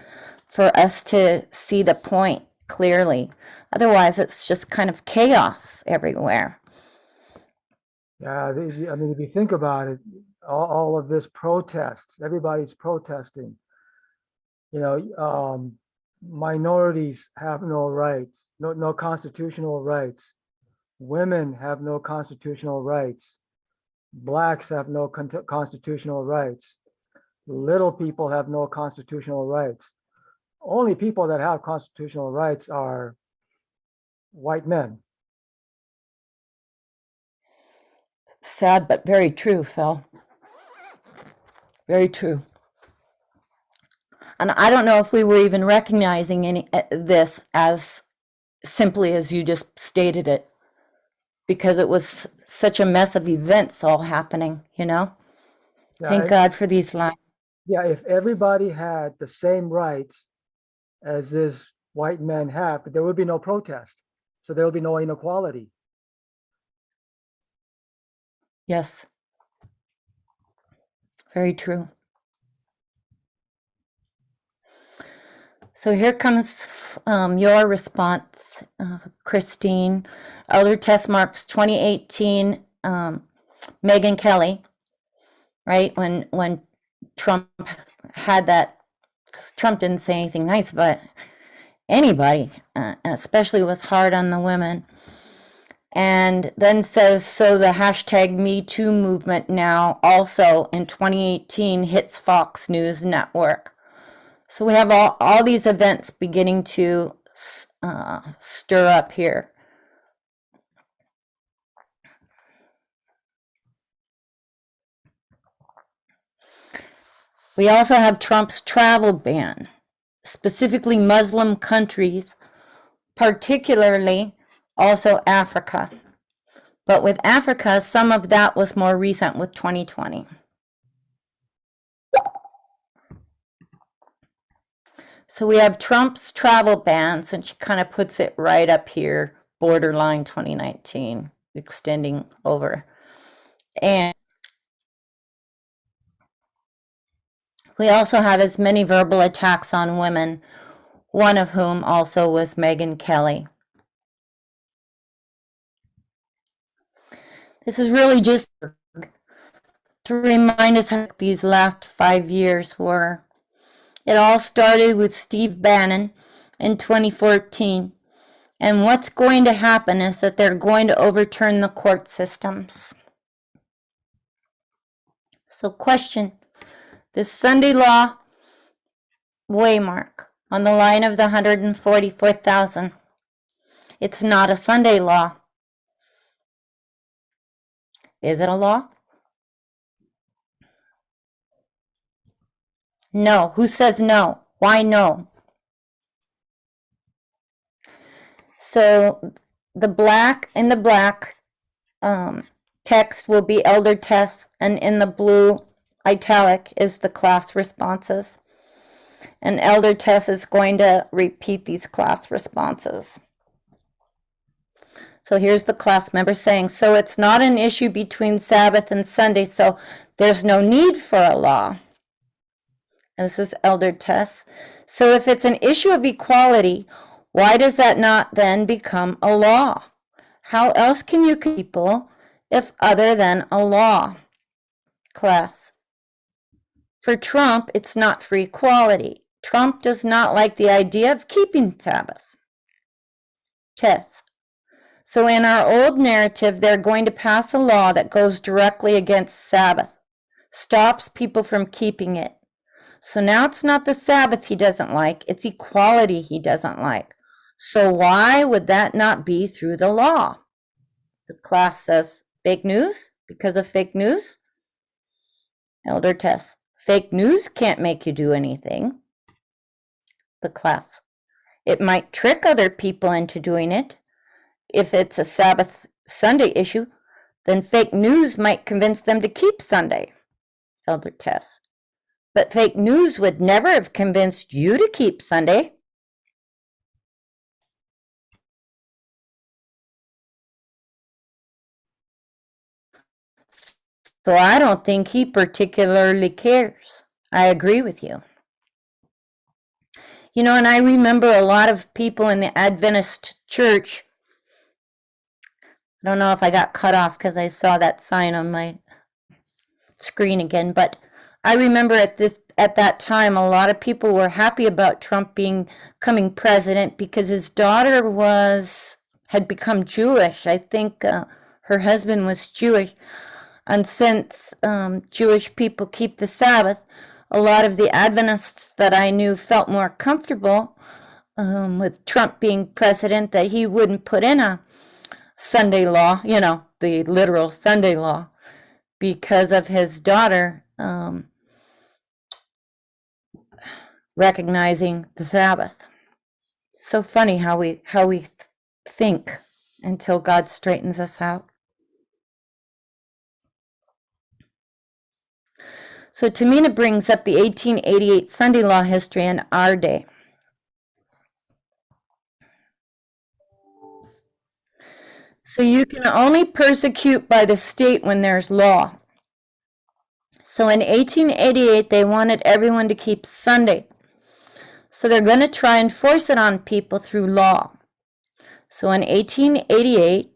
for us to see the point clearly. Otherwise, it's just kind of chaos everywhere. yeah, I mean, if you think about it, all of this protests, everybody's protesting. You know, minorities have no rights, no constitutional rights. Women have no constitutional rights. Blacks have no constitutional rights. Little people have no constitutional rights. Only people that have constitutional rights are white men. Sad, but very true, Phil. Very true. And I don't know if we were even recognizing this as simply as you just stated it, because it was such a mess of events all happening, you know? Yeah, Thank God for these lines. yeah, if everybody had the same rights as these white men have, there would be no protest. So there would be no inequality. Yes. Very true. So here comes your response, Christine. Elder Test Marks 2018, Megyn Kelly, right? When Trump had that, because Trump didn't say anything nice about anybody, especially was hard on the women. And then says, so the hashtag Me Too movement now also in 2018 hits Fox News Network. So we have all these events beginning to stir up here. We also have Trump's travel ban, specifically Muslim countries, particularly also Africa. But with Africa, some of that was more recent with 2020. So we have Trump's travel bans, and she kind of puts it right up here, borderline 2019, extending over. And we also have as many verbal attacks on women, one of whom also was Megyn Kelly. This is really just to remind us how these last 5 years were. It all started with Steve Bannon in 2014. And what's going to happen is that they're going to overturn the court systems. So question, this Sunday law waymark on the line of the 144,000, it's not a Sunday law. Is it a law? No. Who says no? Why no? So the black text will be elder tests, and in the blue italic is the class responses. And elder test is going to repeat these class responses. So here's the class member saying, so it's not an issue between Sabbath and Sunday, so there's no need for a law. And this is elder test. So if it's an issue of equality, why does that not then become a law? How else can you people if other than a law? Class. For Trump, it's not for equality. Trump does not like the idea of keeping Sabbath. Test. So in our old narrative, they're going to pass a law that goes directly against Sabbath, stops people from keeping it. So now it's not the Sabbath he doesn't like, it's equality he doesn't like. So why would that not be through the law? The class says, fake news? Because of fake news? Elder test. Fake news can't make you do anything. The class. It might trick other people into doing it. If it's a Sabbath Sunday issue, then fake news might convince them to keep Sunday. Elder test. But fake news would never have convinced you to keep Sunday. So I don't think he particularly cares. I agree with you. You know, and I remember a lot of people in the Adventist church. I don't know if I got cut off because I saw that sign on my screen again, but I remember at that time a lot of people were happy about Trump becoming president because his daughter had become Jewish. I think her husband was Jewish. And since Jewish people keep the Sabbath, a lot of the Adventists that I knew felt more comfortable with Trump being president, that he wouldn't put in a Sunday law, you know, the literal Sunday law, because of his daughter recognizing the Sabbath. So funny how we think until God straightens us out. So Tamina brings up the 1888 Sunday law history in our day. So you can only persecute by the state when there's law. So in 1888, they wanted everyone to keep Sunday. So they're going to try and force it on people through law. So in 1888,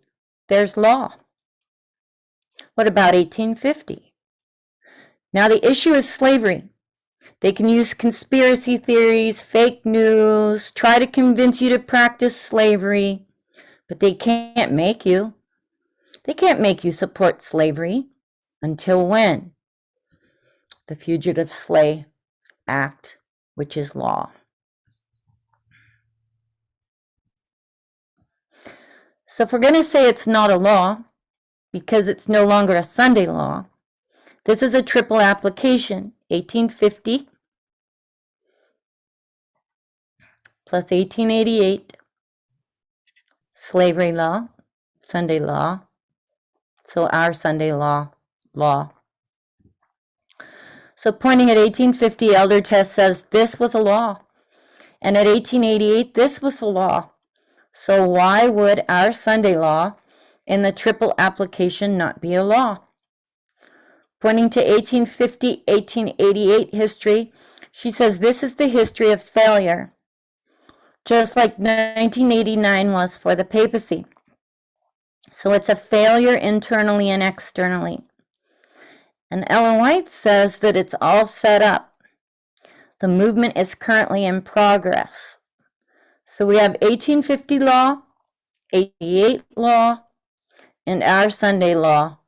there's law. What about 1850? Now the issue is slavery. They can use conspiracy theories, fake news, try to convince you to practice slavery, but they can't make you. They can't make you support slavery. Until when? The Fugitive Slave Act, which is law. So if we're going to say it's not a law, because it's no longer a Sunday law, This is a triple application, 1850 plus 1888, slavery law, Sunday law, so our Sunday law. So pointing at 1850, Elder Test says this was a law. And at 1888, this was a law. So why would our Sunday law in the triple application not be a law? Pointing to 1850, 1888 history, she says this is the history of failure, just like 1989 was for the papacy. So it's a failure internally and externally. And Ellen White says that it's all set up. The movement is currently in progress. So we have 1850 law, 88 law, and our Sunday law.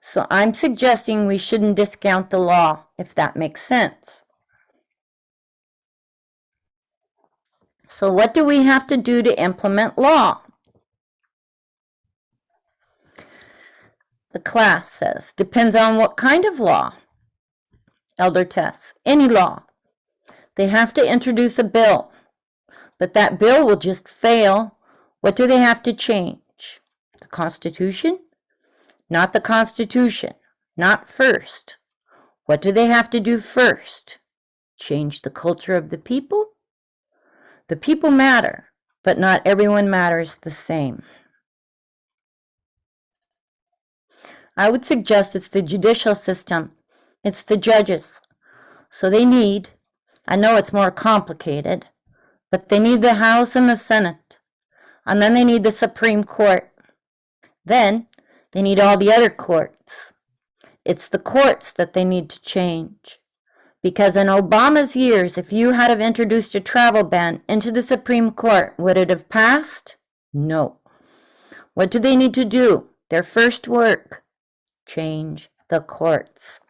So I'm suggesting we shouldn't discount the law, if that makes sense. So what do we have to do to implement law? The class says, depends on what kind of law. Elder Tess, any law. They have to introduce a bill, but that bill will just fail. What do they have to change? The Constitution? Not the Constitution, not first. What do they have to do first? Change the culture of the people? The people matter, but not everyone matters the same. I would suggest it's the judicial system. It's the judges. So they need, I know it's more complicated, but they need the House and the Senate. And then they need the Supreme Court. Then they need all the other courts. It's the courts that they need to change. Because in Obama's years, if you had have introduced a travel ban into the Supreme Court, would it have passed? No. What do they need to do? Their first work, change the courts.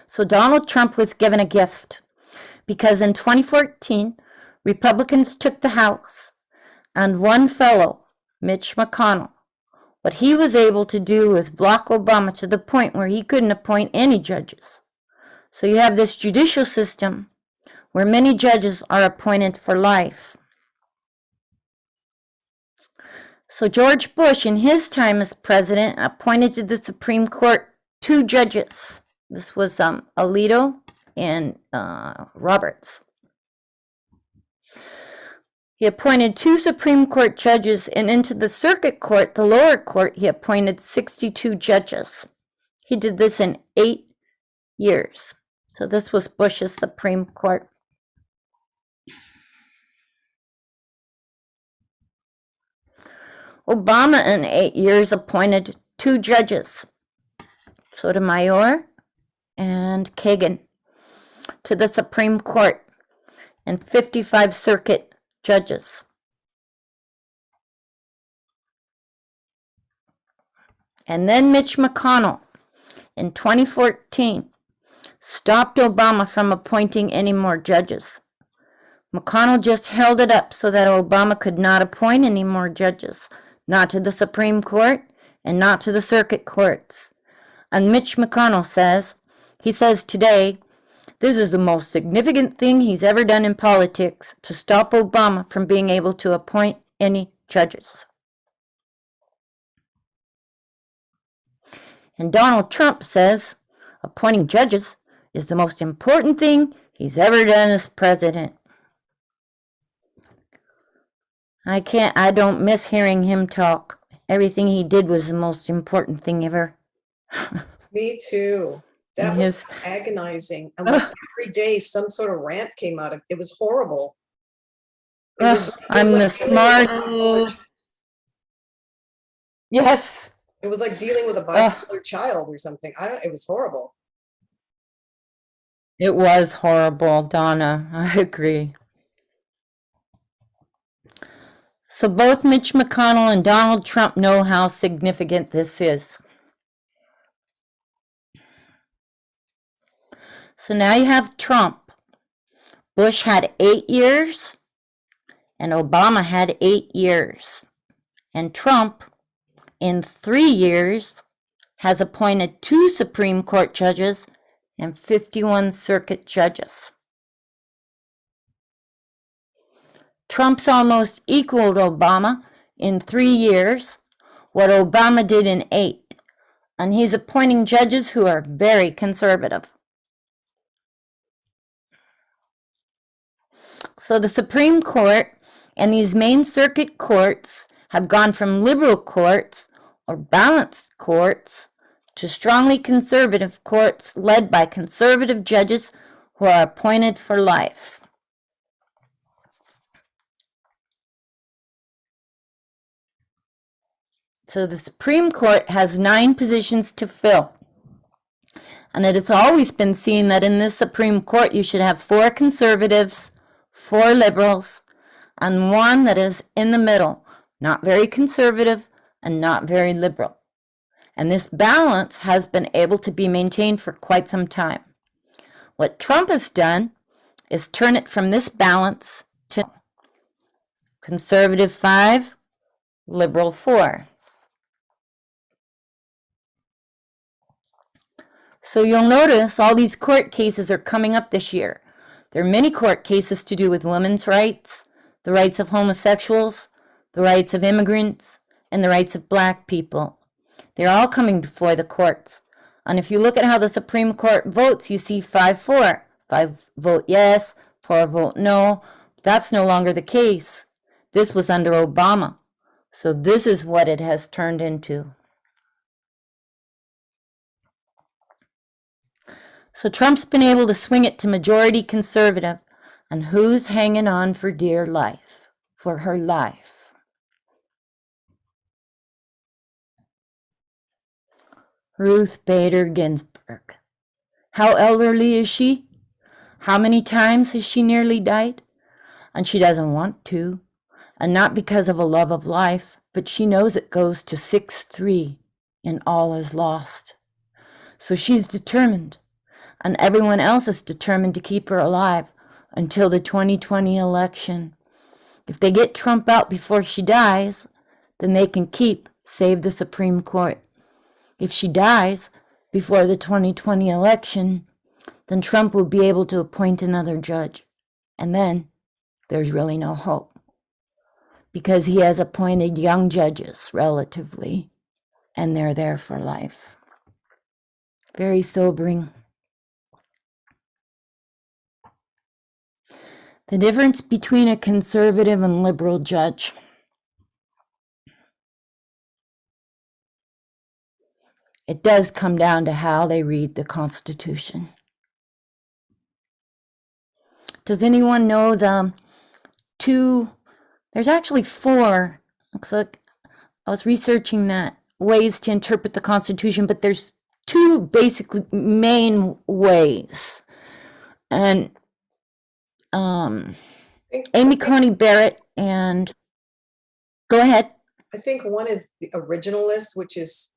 So Donald Trump was given a gift because in 2014, Republicans took the House, and one fellow, Mitch McConnell, what he was able to do was block Obama to the point where he couldn't appoint any judges. So you have this judicial system where many judges are appointed for life. So George Bush, in his time as president, appointed to the Supreme Court 2 judges. This was Alito and Roberts. He appointed 2 Supreme Court judges, and into the circuit court, the lower court, he appointed 62 judges. He did this in 8 years. So this was Bush's Supreme Court. Obama in 8 years appointed 2 judges, Sotomayor and Kagan, to the Supreme Court, and 55 circuit judges. And then Mitch McConnell in 2014 stopped Obama from appointing any more judges. McConnell just held it up so that Obama could not appoint any more judges, not to the Supreme Court and not to the circuit courts. And Mitch McConnell says, he says today, this is the most significant thing he's ever done in politics, to stop Obama from being able to appoint any judges. And Donald Trump says appointing judges is the most important thing he's ever done as president. I don't miss hearing him talk. Everything he did was the most important thing ever. Me too. That was agonizing. And like every day, some sort of rant came out of it. It was horrible. I'm the smart. Yes. It was like dealing with a bipolar child or something. It was horrible. It was horrible, Donna. I agree. So both Mitch McConnell and Donald Trump know how significant this is. So now you have Trump. Bush had 8 years, and Obama had 8 years. And Trump, in 3 years has appointed 2 Supreme Court judges and 51 circuit judges. Trump's almost equaled Obama in 3 years, what Obama did in 8, and he's appointing judges who are very conservative. So the Supreme Court and these main circuit courts have gone from liberal courts or balanced courts to strongly conservative courts led by conservative judges who are appointed for life. So the Supreme Court has 9 positions to fill. And it has always been seen that in this Supreme Court you should have 4 conservatives, 4 liberals, and 1 that is in the middle, not very conservative and not very liberal. And this balance has been able to be maintained for quite some time. What Trump has done is turn it from this balance to conservative 5, liberal 4. So you'll notice all these court cases are coming up this year. There are many court cases to do with women's rights, the rights of homosexuals, the rights of immigrants, and the rights of Black people. They're all coming before the courts. And if you look at how the Supreme Court votes, you see 5-4. 5 vote yes, 4 vote no. That's no longer the case. This was under Obama. So this is what it has turned into. So Trump's been able to swing it to majority conservative, and who's hanging on for dear life, for her life? Ruth Bader Ginsburg. How elderly is she? How many times has she nearly died? And she doesn't want to, and not because of a love of life, but she knows it goes to 6-3 and all is lost. So she's determined. And everyone else is determined to keep her alive until the 2020 election. If they get Trump out before she dies, then they can save the Supreme Court. If she dies before the 2020 election, then Trump will be able to appoint another judge. And then there's really no hope, because he has appointed young judges, relatively, and they're there for life. Very sobering. The difference between a conservative and liberal judge. It does come down to how they read the Constitution. Does anyone know there's actually 4, looks like I was researching that, ways to interpret the Constitution, but there's 2 basically main ways. And Amy Coney Barrett and go ahead. I think one is the originalist, which is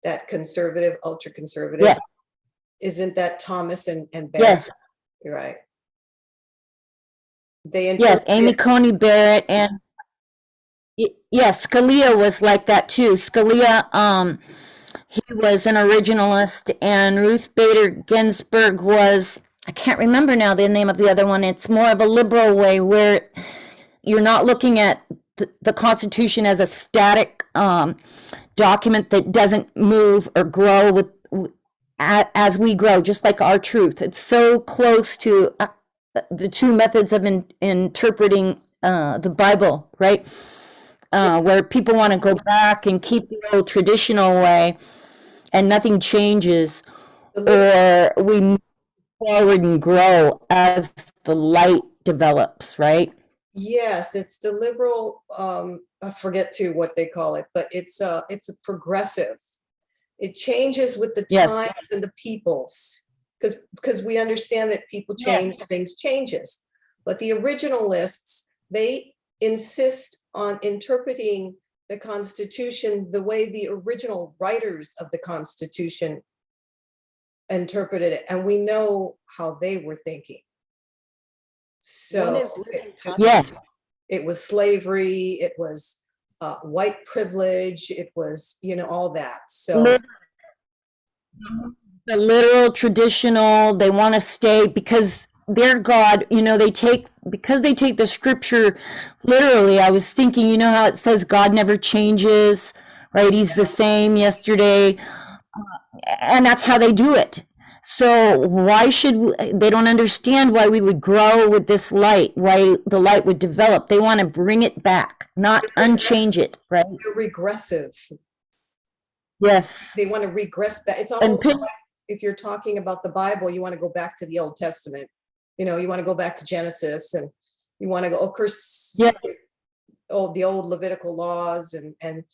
that conservative, ultra conservative. Yeah. Isn't that Thomas and Barrett? Yes. You're right. They Yes, Amy Coney Barrett and yes, Scalia was like that too. Scalia, he was an originalist, and Ruth Bader Ginsburg was, I can't remember now the name of the other one. It's more of a liberal way where you're not looking at the Constitution as a static document that doesn't move or grow as we grow, just like our truth. It's so close to the 2 methods of interpreting the Bible, right? Where people want to go back and keep the old traditional way and nothing changes, or we move forward and grow as the light develops, right? Yes, it's the liberal, I forget too what they call it, but it's a progressive. It changes with the times and the peoples, because we understand that people change, things changes. But the originalists, they insist on interpreting the Constitution the way the original writers of the Constitution interpreted it, and we know how they were thinking. So it was slavery, it was white privilege. It was, all that. So Lit- The literal, traditional, they want to stay because their God, because they take the scripture literally. I was thinking, how it says God never changes, right? He's the same yesterday, and that's how they do it. So why they don't understand why we would grow with this light, why the light would develop. They want to bring it back, not unchange it, right? they're regressive. Yes. They want to regress back. It's And almost like if you're talking about the Bible, you want to go back to the Old Testament. You want to go back to Genesis, and you want to go, of course, Yeah. the old Levitical laws, and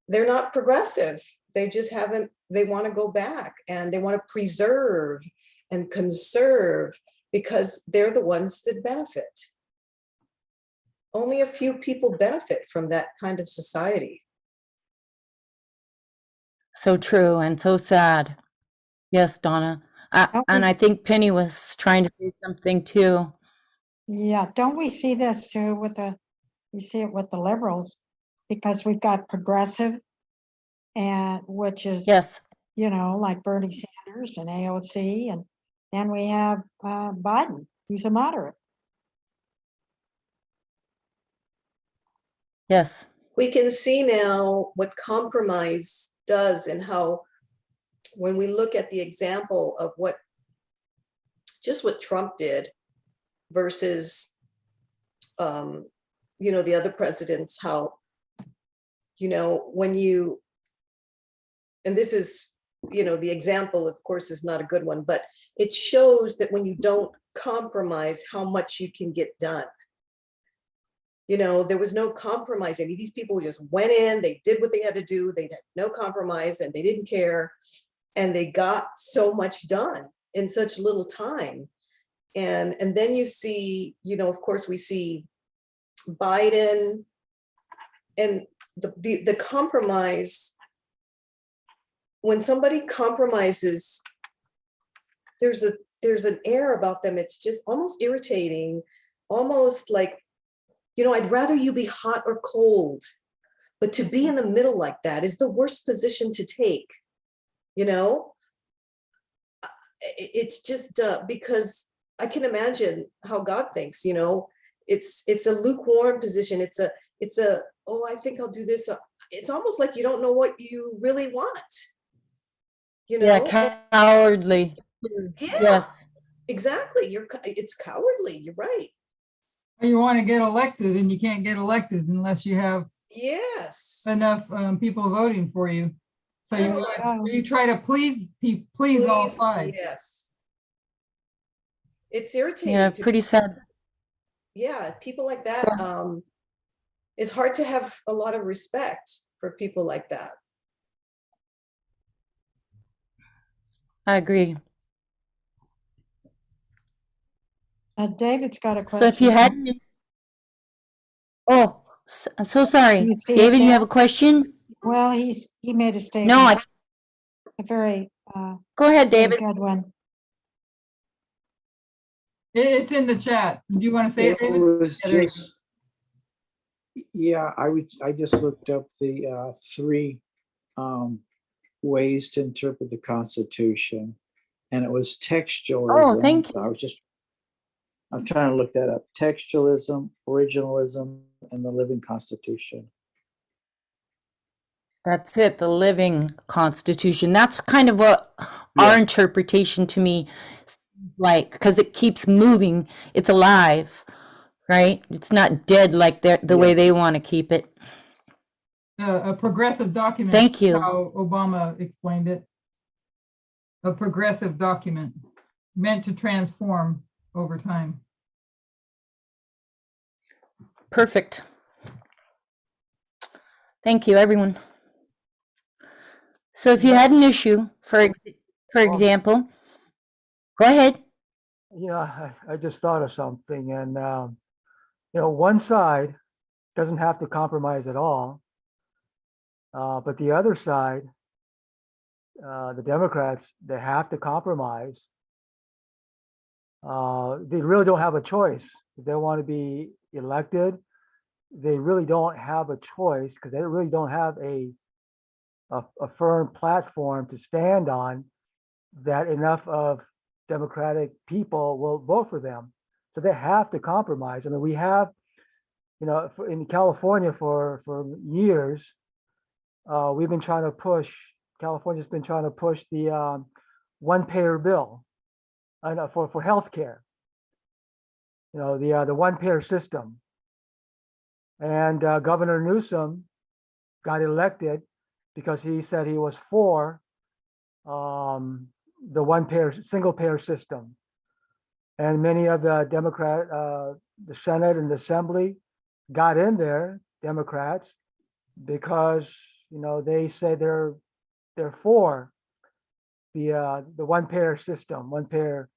they're not progressive. They just haven't, they want to go back, and they want to preserve and conserve because they're the ones that benefit. Only a few people benefit from that kind of society. So true and so sad. Yes, Donna. And I think Penny was trying to say something too. Yeah, don't we see this too we see it with the liberals, because we've got progressive, and which is, Yes. like Bernie Sanders and AOC, and then we have Biden, who's a moderate. Yes. We can see now what compromise does, and how when we look at the example of what Trump did versus, the other presidents, how, when you, and this is, the example, of course, is not a good one, but it shows that when you don't compromise, how much you can get done. There was no compromise. I mean, these people just went in, they did what they had to do, they had no compromise, and they didn't care. And they got so much done in such little time. And then you see, of course, we see Biden, and the compromise. When somebody compromises, there's an air about them. It's just almost irritating, almost like, I'd rather you be hot or cold, but to be in the middle like that is the worst position to take. It's just because I can imagine how God thinks. It's a lukewarm position. It's a oh, I think I'll do this. It's almost like you don't know what you really want. Yeah, cowardly. Yeah, Yes. exactly. It's cowardly. You're right. You want to get elected, and you can't get elected unless you have Yes. enough people voting for you. So you try to please all sides. Yes. It's irritating. Yeah, pretty sad. Yeah, people like that. It's hard to have a lot of respect for people like that. I agree. David's got a question. So if you had, I'm so sorry. You see it David, you there? have a question? Well, he made a statement. No, A very go ahead, very David. good one. It's in the chat. Do you want to say it, David? was just, I just looked up the 3 ways to interpret the Constitution, and it was textualism. Oh, thank you. I'm trying to look that up. Textualism, originalism, and the living Constitution. That's it, the living Constitution. That's kind of what our interpretation to me like, because it keeps moving. It's alive, right? It's not dead like the way they want to keep it. A progressive document. Thank you. How Obama explained it. A progressive document meant to transform over time. Perfect. Thank you, everyone. So if you had an issue, for example, go ahead. I just thought of something, and one side doesn't have to compromise at all, but the other side, the Democrats, they have to compromise. They really don't have a choice. If they want to be elected, they really don't have a choice because they really don't have a firm platform to stand on that enough of Democratic people will vote for them. So they have to compromise. I mean, we have, in California for years, we've been trying to push, California's been trying to push the one-payer bill for healthcare. The one-payer system. And Governor Newsom got elected because he said he was for the single-payer system. And many of the the Senate and the Assembly got in there, Democrats, because they say they're for the one-payer system, one-payer,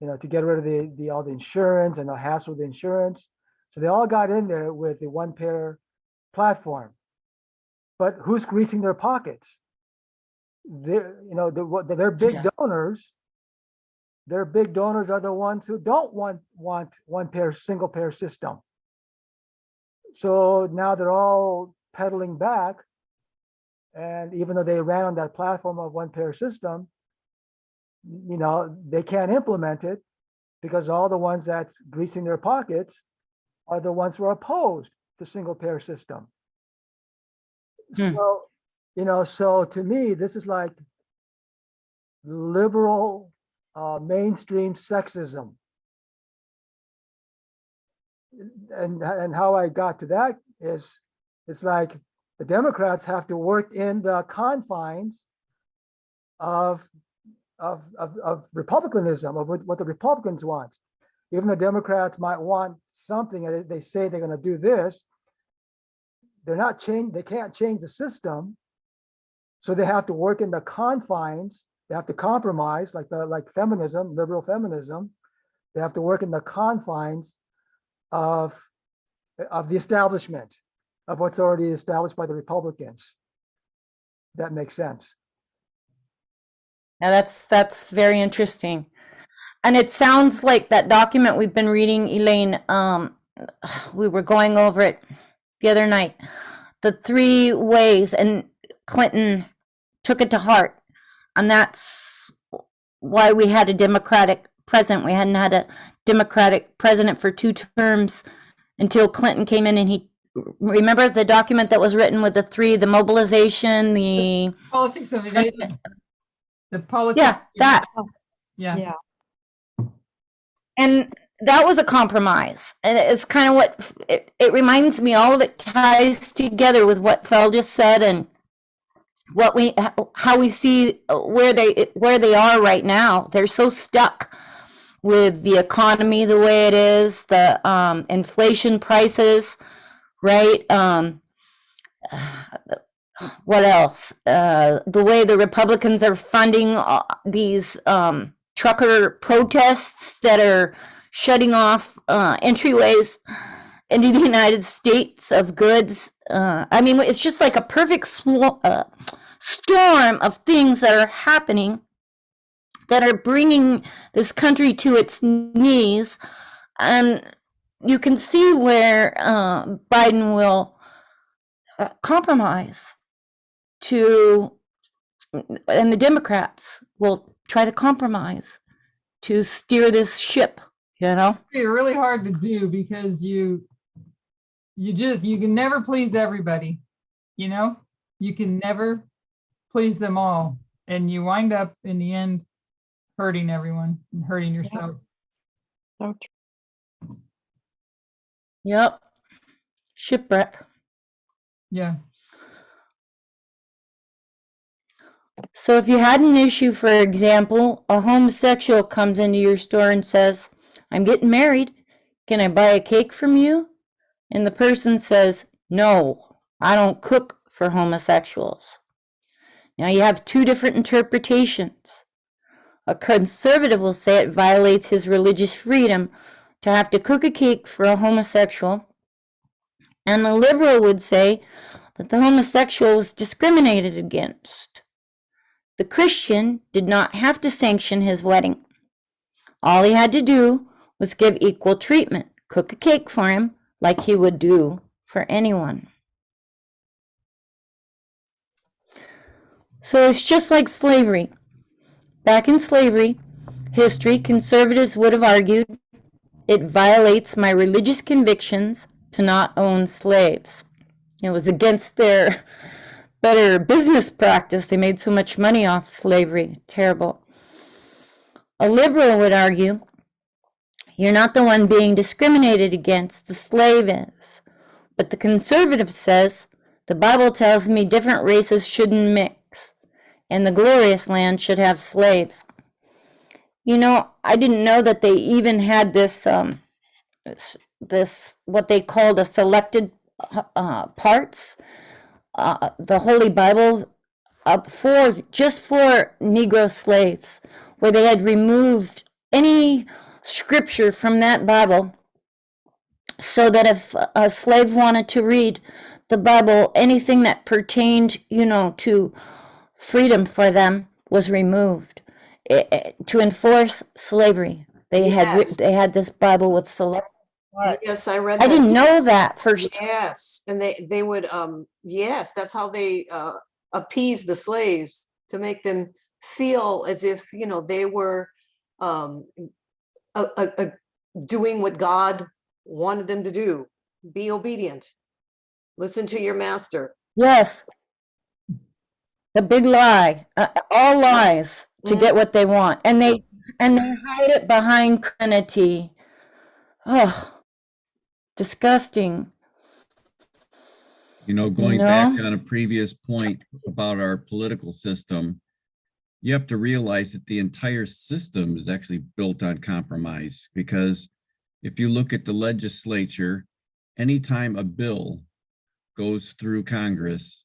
to get rid of all the insurance and the hassle of the insurance. So they all got in there with the one-payer platform. But who's greasing their pockets? Their big donors. Their big donors are the ones who don't want one-payer, single-payer system. So now they're all pedaling back. And even though they ran on that platform of one-payer system, they can't implement it because all the ones that's greasing their pockets are the ones who are opposed to single-payer system. So, so to me, this is like liberal mainstream sexism. And how I got to that is, it's like the Democrats have to work in the confines of republicanism, of what the Republicans want. Even the Democrats might want something, and they say they're going to do this, they can't change the system, so they have to work in the confines. They have to compromise, like feminism, liberal feminism. They have to work in the confines of the establishment, of what's already established by the Republicans. That makes sense. Now that's very interesting. And it sounds like that document we've been reading, Elaine, we were going over it the other night, the 3 ways, and Clinton took it to heart. And that's why we had a Democratic president. We hadn't had a Democratic president for 2 terms until Clinton came in, and he, remember the document that was written with the 3, the mobilization, the Politics of evasion. The politics. Yeah, that. Yeah. And that was a compromise. And it's kind of what it reminds me, all of it ties together with what Phil just said and how we see where they are right now. They're so stuck with the economy the way it is, the inflation prices, right? What else? The way the Republicans are funding these trucker protests that are shutting off entryways into the United States of goods. I mean, it's just like a perfect storm of things that are happening that are bringing this country to its knees. And you can see where Biden will compromise and the Democrats will try to compromise to steer this ship, It's really hard to do because you can never please everybody, you can never please them all, and you wind up in the end hurting everyone and hurting yourself. So true. Yep. Shipwreck. Yeah. So if you had an issue, for example, a homosexual comes into your store and says, "I'm getting married. Can I buy a cake from you?" And the person says, "No, I don't cook for homosexuals." Now you have 2 different interpretations. A conservative will say it violates his religious freedom to have to cook a cake for a homosexual. And the liberal would say that the homosexual was discriminated against. The Christian did not have to sanction his wedding. All he had to do was give equal treatment, cook a cake for him like he would do for anyone. So it's just like slavery. Back in slavery history, conservatives would have argued it violates my religious convictions to not own slaves. It was against their better business practice. They made so much money off slavery. Terrible. A liberal would argue, you're not the one being discriminated against, the slave is. But the conservative says, the Bible tells me different races shouldn't mix, and the glorious land should have slaves. You know, I didn't know that they even had this, what they called a selected parts, the Holy Bible, just for Negro slaves, where they had removed any scripture from that Bible, so that if a slave wanted to read the Bible, anything that pertained, to freedom for them was removed to enforce slavery. They Yes. had this Bible with select. Yes, I read I that. didn't know that first. Yes, and they would yes, that's how they appease the slaves, to make them feel as if they were doing what God wanted them to do. Be obedient. Listen to your master. Yes, the big lie, all lies to get what they want, and they hide it behind Trinity. Oh, disgusting. Going back on a previous point about our political system, you have to realize that the entire system is actually built on compromise, because if you look at the legislature, anytime a bill goes through Congress,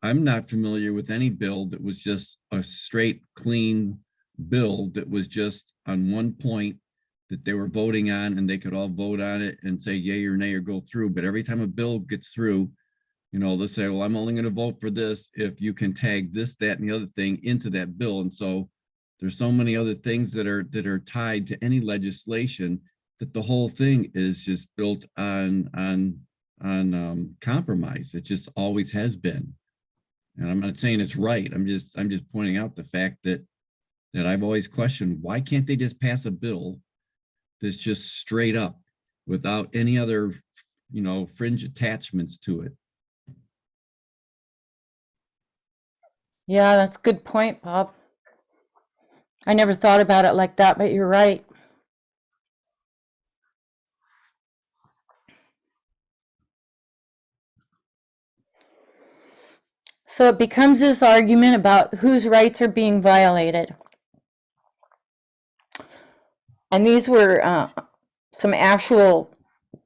I'm not familiar with any bill that was just a straight, clean bill that was just on one point that they were voting on, and they could all vote on it and say yay or nay or go through. But every time a bill gets through, they'll say, well, I'm only going to vote for this if you can tag this, that, and the other thing into that bill. And so there's so many other things that are tied to any legislation that the whole thing is just built on compromise. It just always has been. And I'm not saying it's right. I'm just pointing out the fact that I've always questioned, why can't they just pass a bill that's just straight up without any other, fringe attachments to it? Yeah, that's a good point, Bob. I never thought about it like that, but you're right. So it becomes this argument about whose rights are being violated. And these were some actual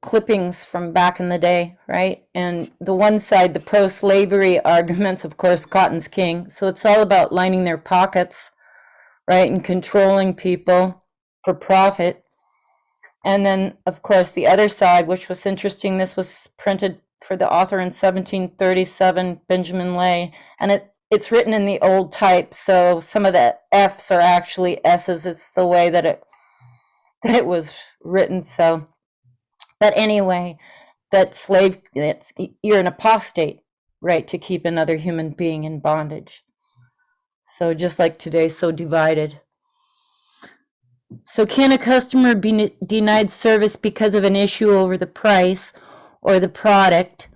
clippings from back in the day, right? And the one side, the pro-slavery arguments, of course, Cotton's king. So it's all about lining their pockets, right? And controlling people for profit. And then, of course, the other side, which was interesting, this was printed for the author in 1737, Benjamin Lay, and it's written in the old type, so some of the F's are actually S's. It's the way that it was written. So, but anyway, you're an apostate, right, to keep another human being in bondage. So just like today, so divided. So can a customer be denied service because of an issue over the price or the product,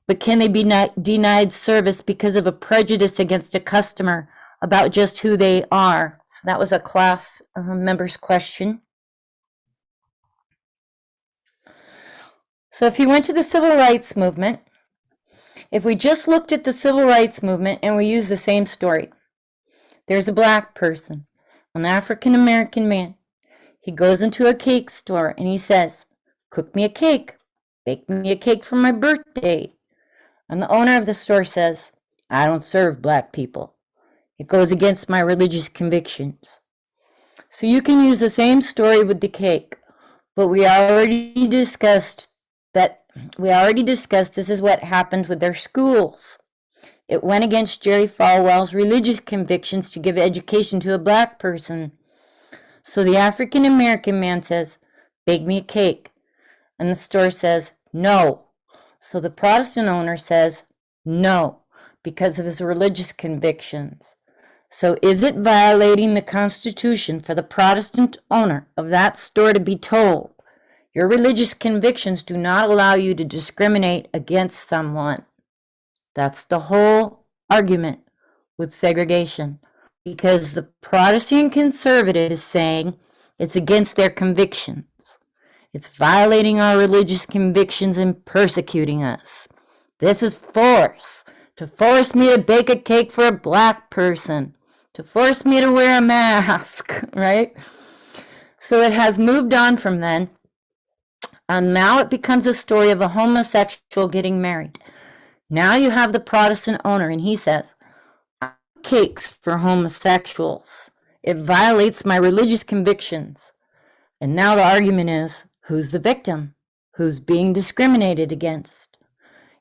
but can they be denied service because of a prejudice against a customer about just who they are? So that was a class member's question. So if you went to the civil rights movement, if we just looked at the civil rights movement and we use the same story, there's a black person, an African American man. He goes into a cake store and he says, cook me a cake, bake me a cake for my birthday. And the owner of the store says, I don't serve black people. It goes against my religious convictions. So you can use the same story with the cake, but we already discussed this is what happened with their schools. It went against Jerry Falwell's religious convictions to give education to a black person. So the African American man says, bake me a cake. And the store says, no. So the Protestant owner says no because of his religious convictions. So is it violating the Constitution for the Protestant owner of that store to be told, your religious convictions do not allow you to discriminate against someone? That's the whole argument with segregation, because the Protestant conservative is saying it's against their convictions. It's violating our religious convictions and persecuting us. This is force. To force me to bake a cake for a black person. To force me to wear a mask, right? So it has moved on from then. And now it becomes a story of a homosexual getting married. Now you have the Protestant owner, and he says, cakes for homosexuals. It violates my religious convictions. And now the argument is, who's the victim? Who's being discriminated against?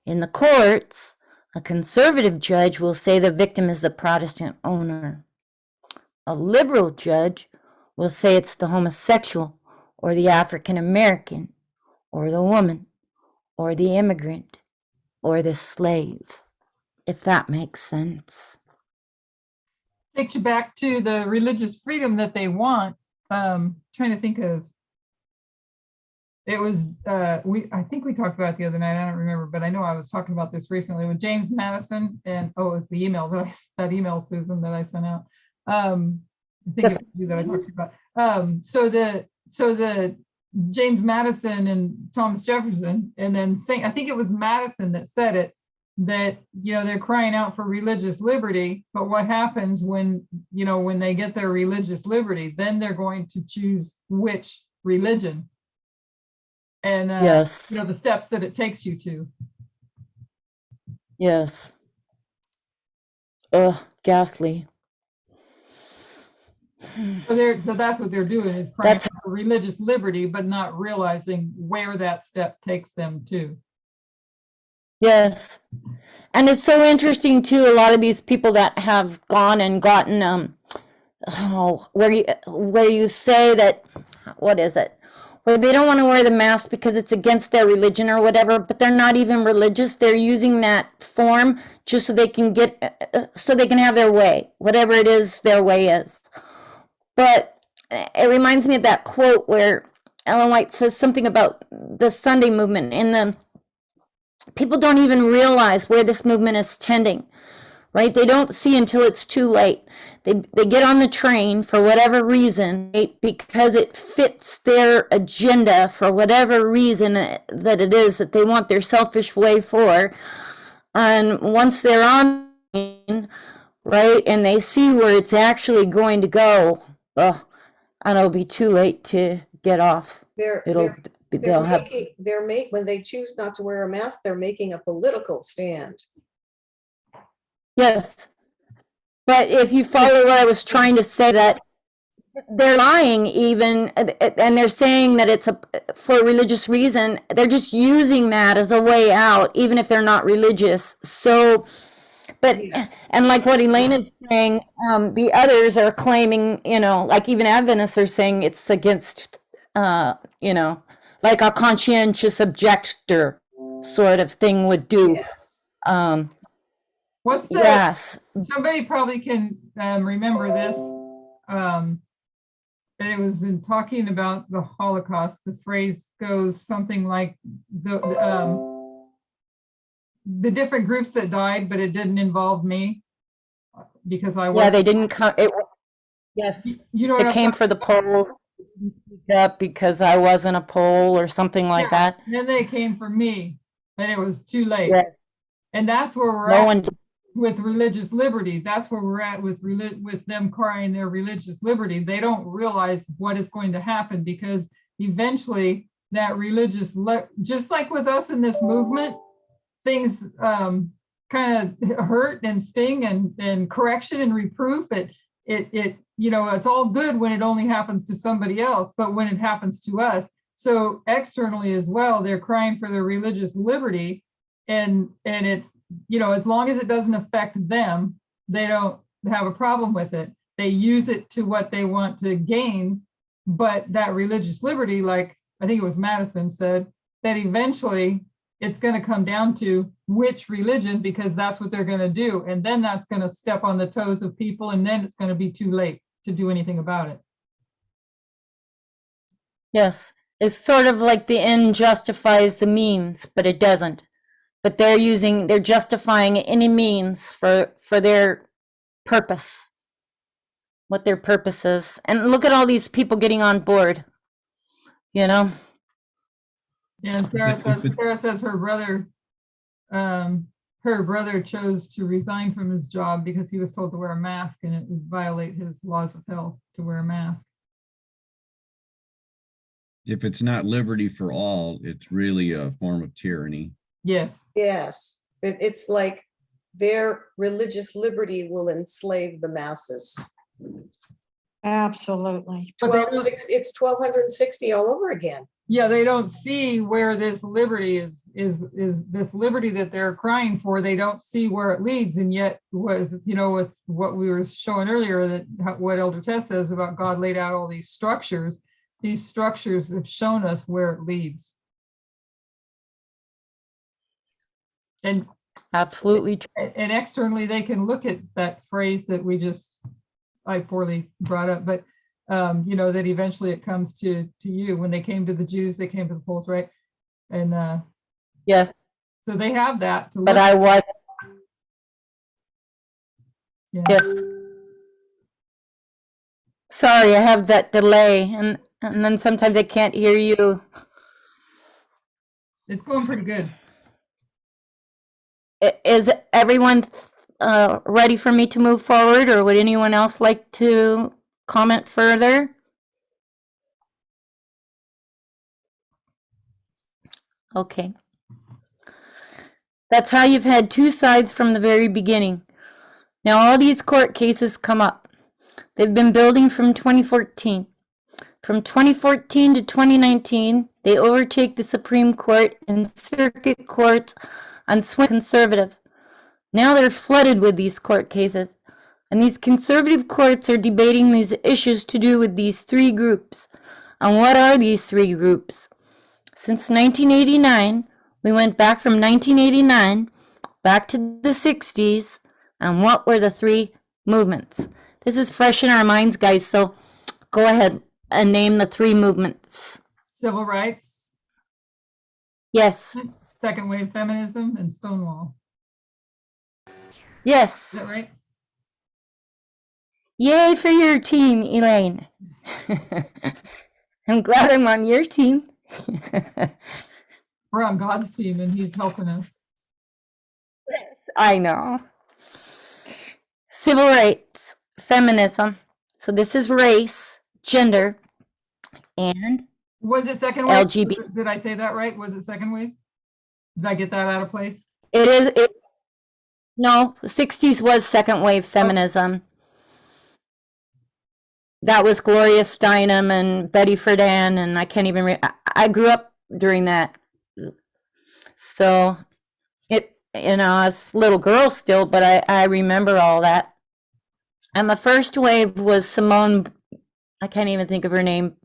In the courts, a conservative judge will say the victim is the Protestant owner. A liberal judge will say it's the homosexual or the African American or the woman or the immigrant or the slave, if that makes sense. Takes you back to the religious freedom that they want. Trying to think of, it was, I think we talked about it the other night, I don't remember, but I know I was talking about this recently with James Madison, and it was the email that email, Susan, that I sent out. I think it was you that I talked about. So the James Madison and Thomas Jefferson, and then saying, I think it was Madison that said it, that, they're crying out for religious liberty, but what happens when they get their religious liberty, then they're going to choose which religion, and Yes. the steps that it takes you to. Yes. Ugh, ghastly. So that's what they're doing, is crying for religious liberty, but not realizing where that step takes them to. Yes. And it's so interesting too, a lot of these people that have gone and gotten where you say that, what is it? Where they don't want to wear the mask because it's against their religion or whatever, but they're not even religious. They're using that form just so they can have their way, whatever it is their way is. But it reminds me of that quote where Ellen White says something about the Sunday movement, and the people don't even realize where this movement is tending, right? They don't see until it's too late. They get on the train for whatever reason, because it fits their agenda for whatever reason that it is that they want their selfish way for. And once they're on, right, and they see where it's actually going to go, and it'll be too late to get off. When they choose not to wear a mask, they're making a political stand. Yes. But if you follow what I was trying to say, that they're lying even, and they're saying that it's for a religious reason. They're just using that as a way out, even if they're not religious. So, but, Yes. and like what Elaine is saying, the others are claiming, like even Adventists are saying it's against, like a conscientious objector sort of thing would do. Yes. What's the, Yes. somebody probably can remember this. And it was in talking about the Holocaust. The phrase goes something like the different groups that died, but it didn't involve me because I was. Yeah, they didn't come. Yes, What they came for the polls. Didn't speak up because I wasn't a poll or something like that. And then they came for me, and it was too late. Yes. And that's where we're No at one. with religious liberty. That's where we're at with them crying their religious liberty. They don't realize what is going to happen, because eventually that just like with us in this movement, things kind of hurt and sting, and correction and reproof. It's all good when it only happens to somebody else, but when it happens to us, so externally as well, they're crying for their religious liberty. And it's, as long as it doesn't affect them, they don't have a problem with it. They use it to what they want to gain. But that religious liberty, like I think it was Madison said, that eventually it's going to come down to which religion, because that's what they're going to do. And then that's going to step on the toes of people. And then it's going to be too late to do anything about it. Yes. It's sort of like the end justifies the means, but it doesn't. But they're justifying any means for their purpose, what their purpose is. And look at all these people getting on board, you know? And Sarah says her brother chose to resign from his job because he was told to wear a mask and it would violate his laws of health to wear a mask. If it's not liberty for all, it's really a form of tyranny. Yes. Yes, it's like their religious liberty will enslave the masses. Absolutely. But they don't- It's 1260 all over again. Yeah, they don't see where this liberty is this liberty that they're crying for. They don't see where it leads. And yet, with what we were showing earlier, that what Elder Tess says about God laid out all these structures have shown us where it leads. And Absolutely. and externally, they can look at that phrase that I poorly brought up, but that eventually it comes to you. When they came to the Jews, they came to the Poles, right? And Yes. so they have that to But look I at. was, Yeah. yes. Sorry, I have that delay, and then sometimes I can't hear you. It's going pretty good. Is everyone ready for me to move forward, or would anyone else like to comment further? Okay. That's how you've had two sides from the very beginning. Now all these court cases come up. They've been building from 2014. From 2014 to 2019, they overtake the Supreme Court and circuit courts on swing conservative. Now they're flooded with these court cases. And these conservative courts are debating these issues to do with these three groups. And what are these three groups? Since 1989, we went back from 1989 back to the 60s. And what were the three movements? This is fresh in our minds, guys, so go ahead and name the three movements. Civil rights, Yes. second wave feminism, and Stonewall. Yes. Is that right? Yay for your team, Elaine. I'm glad I'm on your team. We're on God's team and he's helping us. I know. Civil rights, feminism. So this is race, gender, and Was it second wave? LGBT. Did I say that right? Was it second wave? Did I get that out of place? No, the 60s was second wave feminism. That was Gloria Steinem and Betty Friedan, and I can't even I grew up during that. So I was a little girl still, but I remember all that. And the first wave was Simone, I can't even think of her name,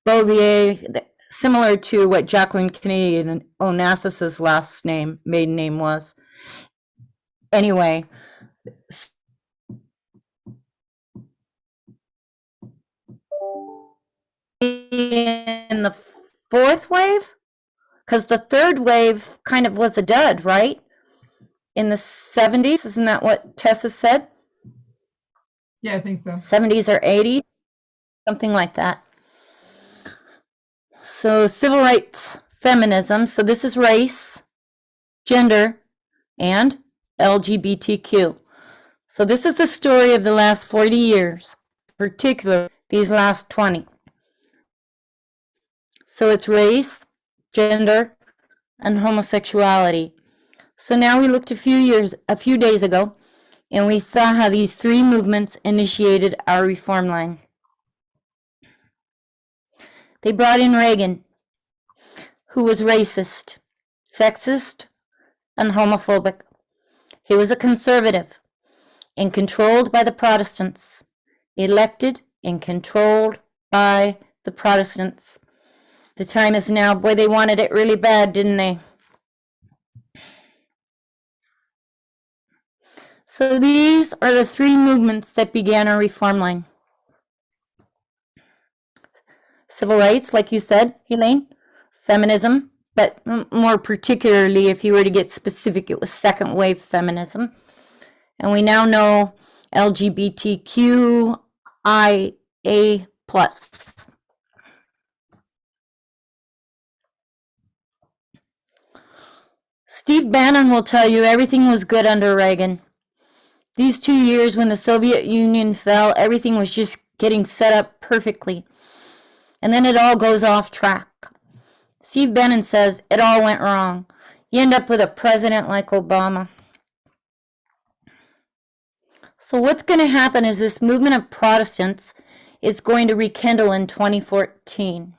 Beauvoir, similar to what Jacqueline Kennedy and Onassis's maiden name was. Anyway, in the fourth wave, because the third wave kind of was a dud, right? In the 70s, isn't that what Tessa said? Yeah, I think so. 70s or 80s, something like that. So civil rights, feminism. So this is race, gender, and LGBTQ. So this is the story of the last 40 years, particularly these last 20. So it's race, gender, and homosexuality. So now we looked a few days ago, and we saw how these three movements initiated our reform line. They brought in Reagan, who was racist, sexist, and homophobic. He was a conservative and controlled by the Protestants, elected and controlled by the Protestants. The time is now. Boy, they wanted it really bad, didn't they? So these are the three movements that began our reform line. Civil rights, like you said, Elaine, feminism, but more particularly, if you were to get specific, it was second wave feminism. And we now know LGBTQIA+. Steve Bannon will tell you everything was good under Reagan. These 2 years when the Soviet Union fell, everything was just getting set up perfectly. And then it all goes off track. Steve Bannon says it all went wrong. You end up with a president like Obama. So what's going to happen is this movement of Protestants is going to rekindle in 2014.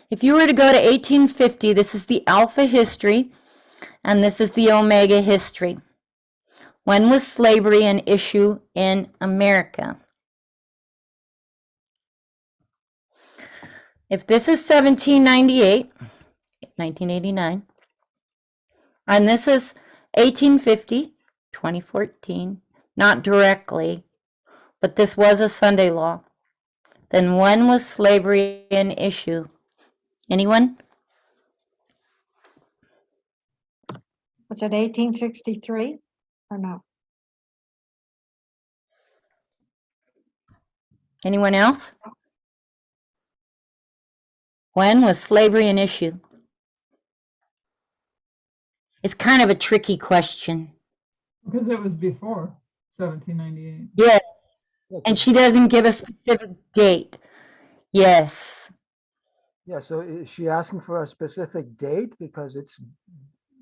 If you were to go to 1850, this is the Alpha history, and this is the Omega history. When was slavery an issue in America? If this is 1798, 1989, and this is 1850, 2014, not directly, but this was a Sunday law, then when was slavery an issue? Anyone? Was it 1863 or no? Anyone else? When was slavery an issue? It's kind of a tricky question. Because it was before 1798. Yes, and she doesn't give a specific date. Yes. Yeah, so is she asking for a specific date? Because it's.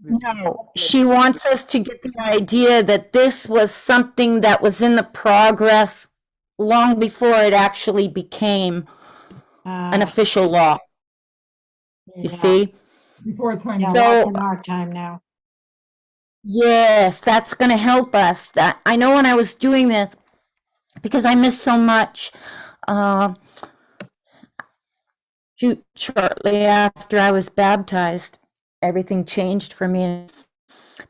No, she wants us to get the idea that this was something that was in the progress long before it actually became an official law. You see? Before time. Yeah, So- that's in our time now. Yes, that's going to help us. That I know when I was doing this, because I missed so much. Shortly after I was baptized, everything changed for me.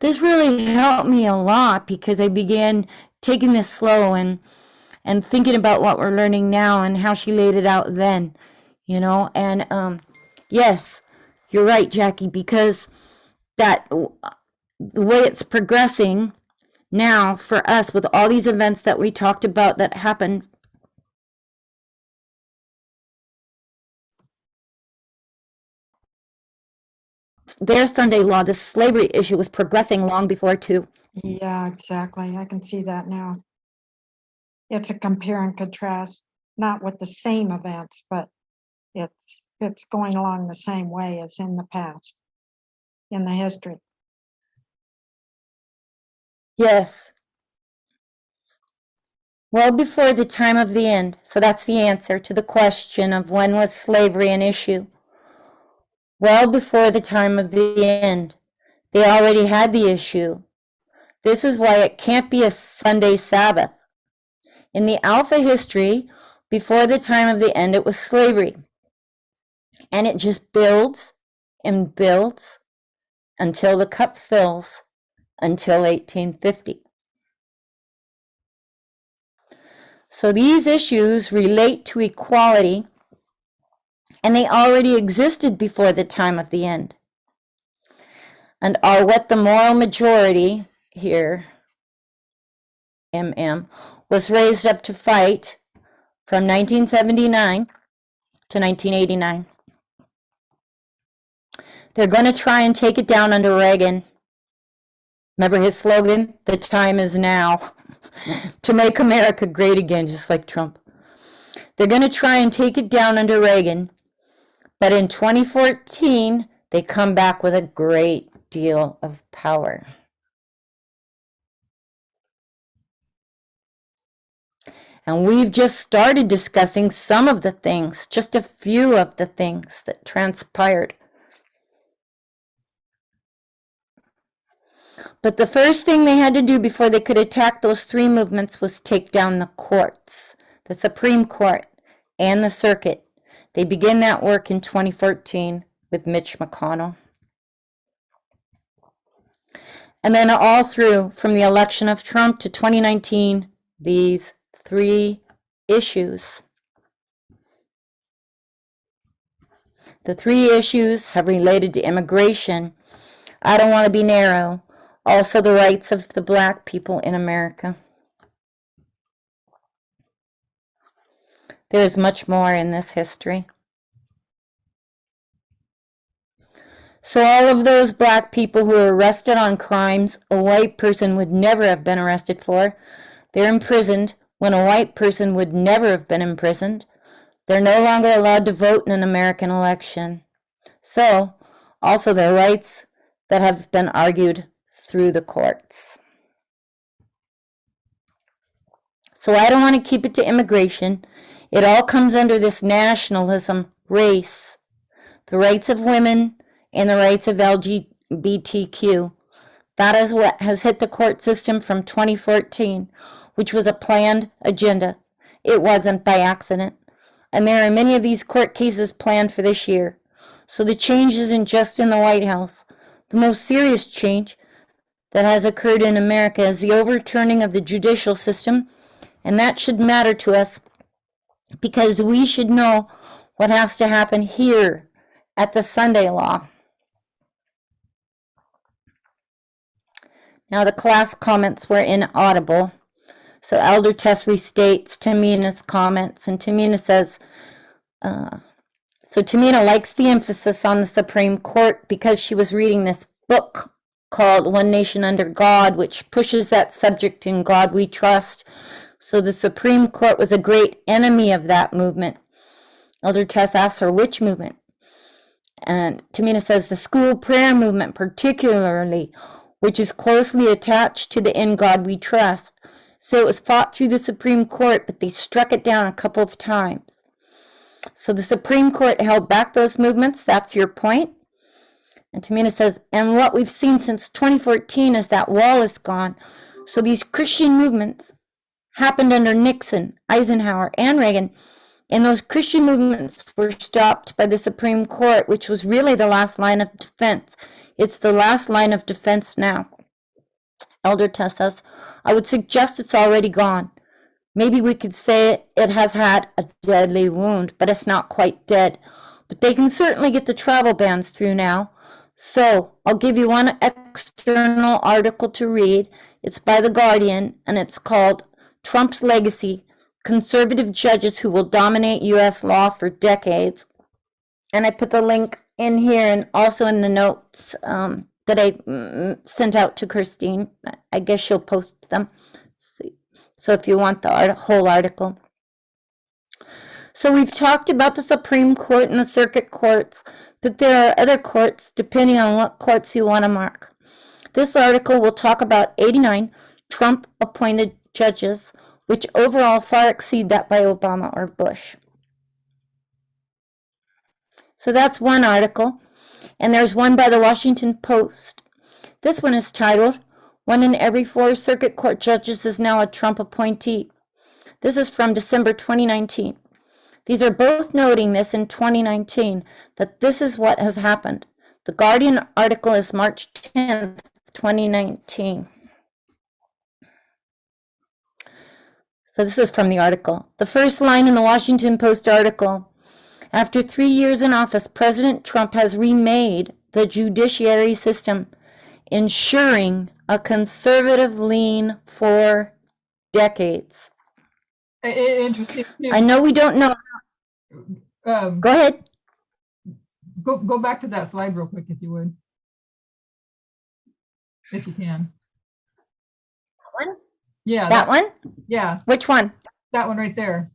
This really helped me a lot because I began taking this slow and thinking about what we're learning now and how she laid it out then, you know. And yes, you're right, Jackie, because that the way it's progressing now for us with all these events that we talked about that happened. Their Sunday law, the slavery issue was progressing long before too. Yeah, exactly. I can see that now. It's a compare and contrast, not with the same events, but it's going along the same way as in the past, in the history. Yes. Well before the time of the end. So that's the answer to the question of when was slavery an issue. Well before the time of the end. They already had the issue. This is why it can't be a Sunday Sabbath. In the Alpha history, before the time of the end, it was slavery. And it just builds and builds until the cup fills, until 1850. So these issues relate to equality, and they already existed before the time of the end, and are what the moral majority here, was raised up to fight from 1979 to 1989. They're going to try and take it down under Reagan. Remember his slogan, "The time is now," to make America great again, just like Trump. They're going to try and take it down under Reagan, but in 2014, they come back with a great deal of power. And we've just started discussing some of the things, just a few of the things that transpired. But the first thing they had to do before they could attack those three movements was take down the courts, the Supreme Court and the circuit. They begin that work in 2014 with Mitch McConnell. And then all through, from the election of Trump to 2019, these three issues. The three issues have related to immigration. I don't want to be narrow. Also the rights of the Black people in America. There is much more in this history. So all of those Black people who are arrested on crimes a white person would never have been arrested for, they're imprisoned when a white person would never have been imprisoned. They're no longer allowed to vote in an American election. So, also their rights that have been argued through the courts. So I don't want to keep it to immigration. It all comes under this nationalism, race, the rights of women, and the rights of LGBTQ. That is what has hit the court system from 2014, which was a planned agenda. It wasn't by accident. And there are many of these court cases planned for this year. So the change isn't just in the White House. The most serious change that has occurred in America is the overturning of the judicial system, and that should matter to us because we should know what has to happen here at the Sunday law. Now the class comments were inaudible. So Elder Tess restates Tamina's comments, and Tamina says, so Tamina likes the emphasis on the Supreme Court because she was reading this book called One Nation Under God, which pushes that subject in God We Trust. So the Supreme Court was a great enemy of that movement. Elder Tess asks her, which movement? And Tamina says the school prayer movement particularly, which is closely attached to the In God We Trust. So it was fought through the Supreme Court, but they struck it down a couple of times. So the Supreme Court held back those movements. That's your point. And Tamina says, and what we've seen since 2014 is that wall is gone. So these Christian movements happened under Nixon, Eisenhower, and Reagan. And those Christian movements were stopped by the Supreme Court, which was really the last line of defense. It's the last line of defense now. Elder Tess says, I would suggest it's already gone. Maybe we could say it has had a deadly wound, but it's not quite dead. But they can certainly get the travel bans through now. So I'll give you one external article to read. It's by The Guardian, and it's called Trump's Legacy, Conservative Judges Who Will Dominate U.S. Law for Decades. And I put the link in here and also in the notes that I sent out to Christine. I guess she'll post them. So if you want the whole article. So we've talked about the Supreme Court and the circuit courts, but there are other courts depending on what courts you want to mark. This article will talk about 89 Trump-appointed judges, which overall far exceed that by Obama or Bush. So that's one article, and there's one by the Washington Post. This one is titled, One in Every 4 Circuit Court Judges is Now a Trump Appointee. This is from December 2019. These are both noting this in 2019, that this is what has happened. The Guardian article is March 10th, 2019. So this is from the article. The first line in the Washington Post article, after 3 years in office, President Trump has remade the judiciary system, ensuring a conservative lean for decades. Interesting. I know we don't know. Go ahead. Go back to that slide real quick, if you would. If you can. One? Yeah. That one? Yeah. Which one? That one right there.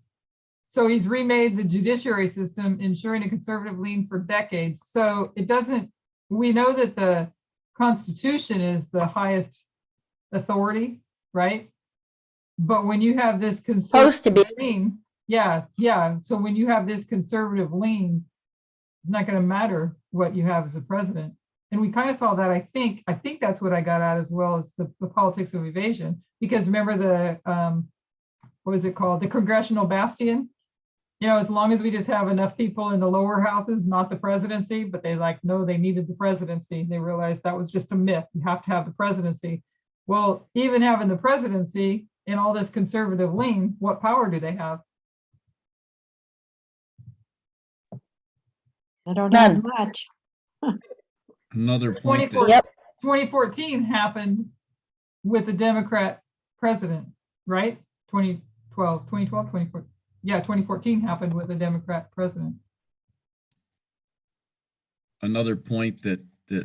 So he's remade the judiciary system, ensuring a conservative lean for decades. So it doesn't, we know that the Constitution is the highest authority, right? But when you have this conservative lean, yeah. So when you have this conservative lean, it's not going to matter what you have as a president. And we kind of saw that, I think that's what I got at, as well as the politics of evasion. Because remember the, what was it called? The Congressional Bastion. you know, as long as we just have enough people in the lower houses, not the presidency, but they like, no, they needed the presidency. They realized that was just a myth. You have to have the presidency. Well, even having the presidency in all this conservative lean, what power do they have? I don't None. have much. Another point that, Yep. 2014 happened with a Democrat president, right? 2014. Yeah, 2014 happened with a Democrat president. another point that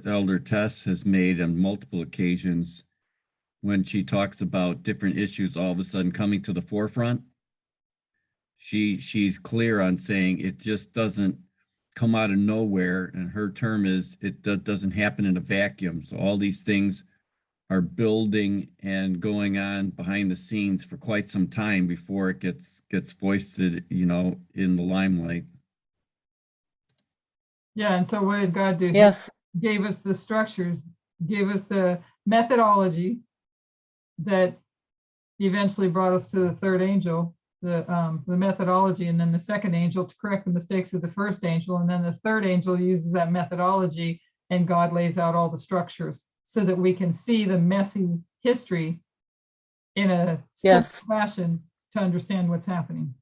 Elder Tess has made on multiple occasions when she talks about different issues all of a sudden coming to the forefront. She's clear on saying it just doesn't come out of nowhere, and her term is it doesn't happen in a vacuum. So all these things are building and going on behind the scenes for quite some time before it gets foisted, you know, in the limelight. Yeah, and so what did God do? He Yes. gave us the structures, gave us the methodology that eventually brought us to the third angel, the methodology, and then the second angel to correct the mistakes of the first angel, and then the third angel uses that methodology, and God lays out all the structures so that we can see the messy history in a simple Yes. fashion to understand what's happening.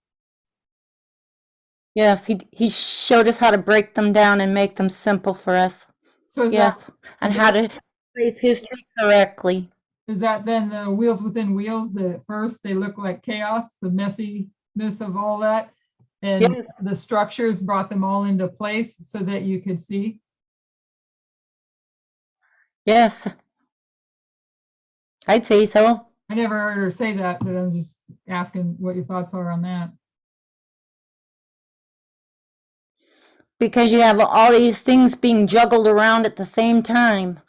Yes. He showed us how to break them down and make them simple for us. So is Yes. And how to trace history correctly. is that then the wheels within wheels that at first they look like chaos, the messiness of all that, and Yes. the structures brought them all into place so that you could see? Yes. I'd say so. I never heard her say that, but I'm just asking what your thoughts are on that. Because you have all these things being juggled around at the same time.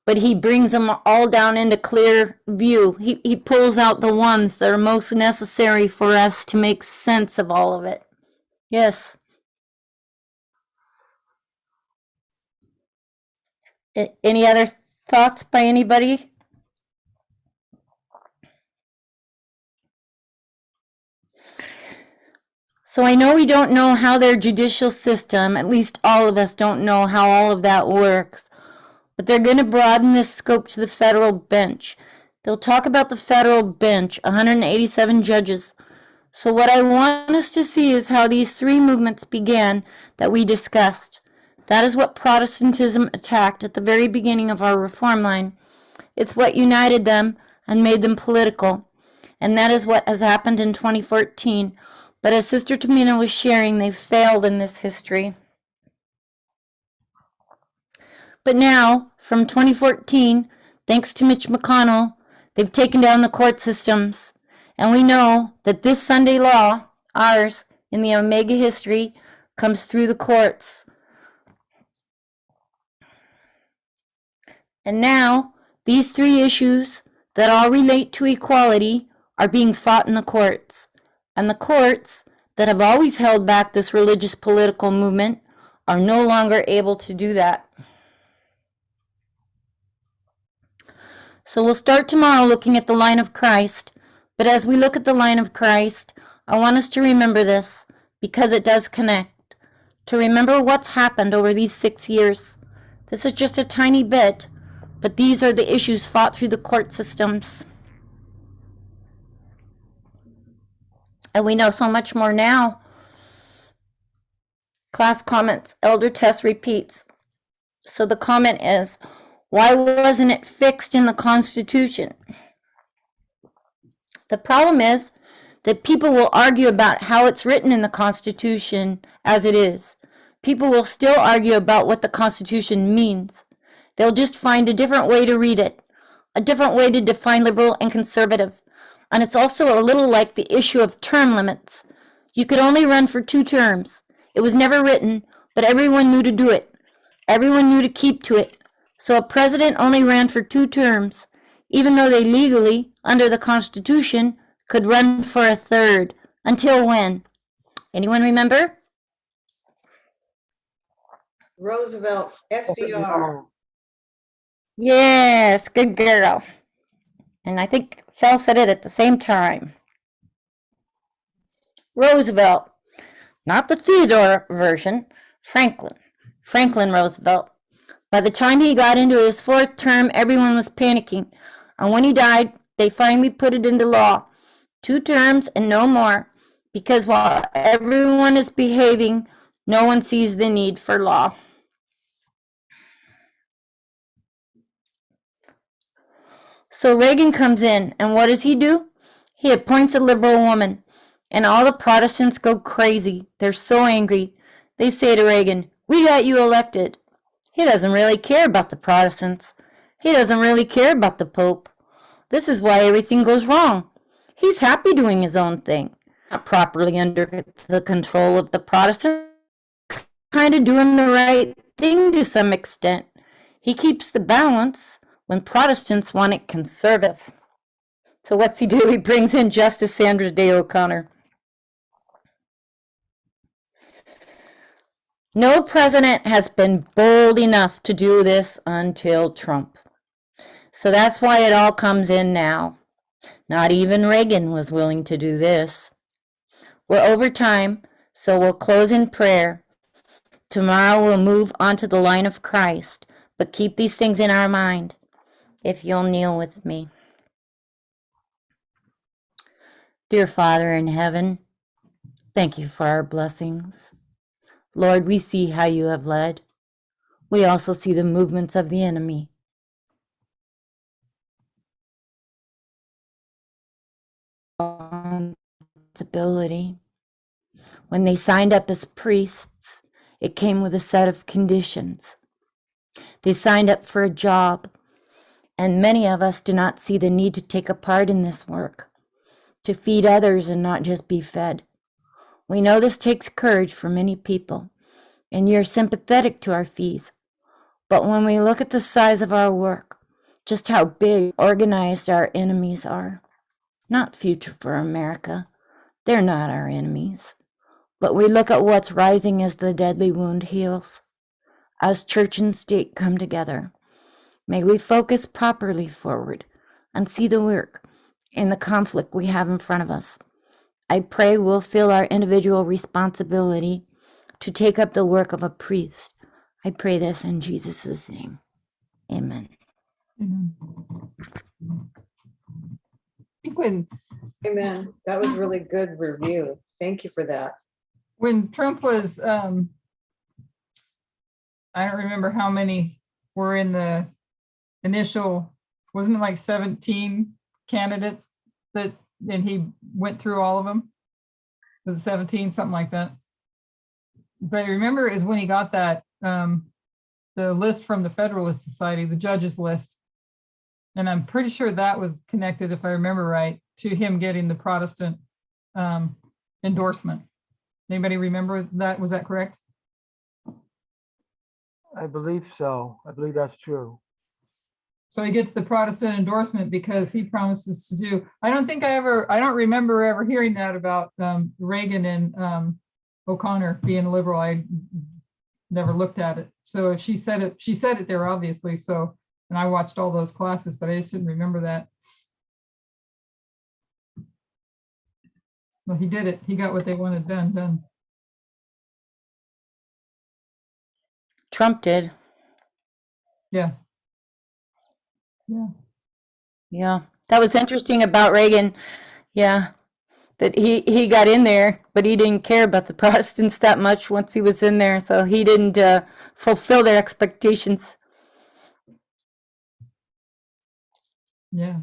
But he brings them all down into clear view. He pulls out the ones that are most necessary for us to make sense of all of it. Yes. Any other thoughts by anybody? So I know we don't know how their judicial system, at least all of us don't know how all of that works, but they're going to broaden this scope to the federal bench. They'll talk about the federal bench, 187 judges. So what I want us to see is how these three movements began that we discussed. That is what Protestantism attacked at the very beginning of our reform line. It's what united them and made them political. And that is what has happened in 2014. But as Sister Tamina was sharing, they've failed in this history. But now, from 2014, thanks to Mitch McConnell, they've taken down the court systems. And we know that this Sunday law, ours, in the Omega history, comes through the courts. And now, these three issues that all relate to equality are being fought in the courts. And the courts that have always held back this religious political movement are no longer able to do that. So we'll start tomorrow looking at the line of Christ. But as we look at the line of Christ, I want us to remember this because it does connect. To remember what's happened over these 6 years. This is just a tiny bit, but these are the issues fought through the court systems. And we know so much more now. Class comments, Elder Tess repeats. So the comment is, why wasn't it fixed in the Constitution? The problem is that people will argue about how it's written in the Constitution as it is. People will still argue about what the Constitution means. They'll just find a different way to read it, a different way to define liberal and conservative. And it's also a little like the issue of term limits. You could only run for 2 terms. It was never written, but everyone knew to do it. Everyone knew to keep to it. So a president only ran for 2 terms, even though they legally, under the Constitution, could run for a 3rd. Until when? Anyone remember? Roosevelt, FDR. Yes, good girl. And I think Phil said it at the same time. Roosevelt. Not the Theodore version, Franklin Roosevelt. By the time he got into his fourth term, everyone was panicking. And when he died, they finally put it into law. 2 terms and no more, because while everyone is behaving, no one sees the need for law. So Reagan comes in, and what does he do? He appoints a liberal woman, and all the Protestants go crazy. They're so angry. They say to Reagan, "We got you elected." He doesn't really care about the Protestants. He doesn't really care about the Pope. This is why everything goes wrong. He's happy doing his own thing, not properly under the control of the Protestants, kind of doing the right thing to some extent. He keeps the balance when Protestants want it conservative. So what's he do? He brings in Justice Sandra Day O'Connor. No president has been bold enough to do this until Trump. So that's why it all comes in now. Not even Reagan was willing to do this. We're over time, so we'll close in prayer. Tomorrow we'll move on to the line of Christ, but keep these things in our mind, if you'll kneel with me. Dear Father in heaven, thank you for our blessings. Lord, we see how you have led. We also see the movements of the enemy. Responsibility. When they signed up as priests, it came with a set of conditions. They signed up for a job, and many of us do not see the need to take a part in this work, to feed others and not just be fed. We know this takes courage for many people, and you're sympathetic to our fees. But when we look at the size of our work, just how big, organized our enemies are, not Future for America, they're not our enemies. But we look at what's rising as the deadly wound heals. As church and state come together, may we focus properly forward and see the work in the conflict we have in front of us. I pray we'll feel our individual responsibility to take up the work of a priest. I pray this in Jesus' name. Amen. Amen. I think Amen. That was really good review. Thank you for that. when Trump was, I don't remember how many were in the initial, wasn't it like 17 candidates that, and he went through all of them? Was it 17, something like that? But I remember is when he got that, the list from the Federalist Society, the judges list. And I'm pretty sure that was connected, if I remember right, to him getting the Protestant endorsement. Anybody remember that? Was that correct? I believe so. I believe that's true. So he gets the Protestant endorsement because he promises to do, I don't remember ever hearing that about Reagan and O'Connor being liberal. I never looked at it. So she said it there, obviously. So, and I watched all those classes, but I just didn't remember that. Well, he did it. He got what they wanted done. Trump did. Yeah. Yeah. That was interesting about Reagan. Yeah. That he got in there, but he didn't care about the Protestants that much once he was in there. So he didn't fulfill their expectations. Yeah.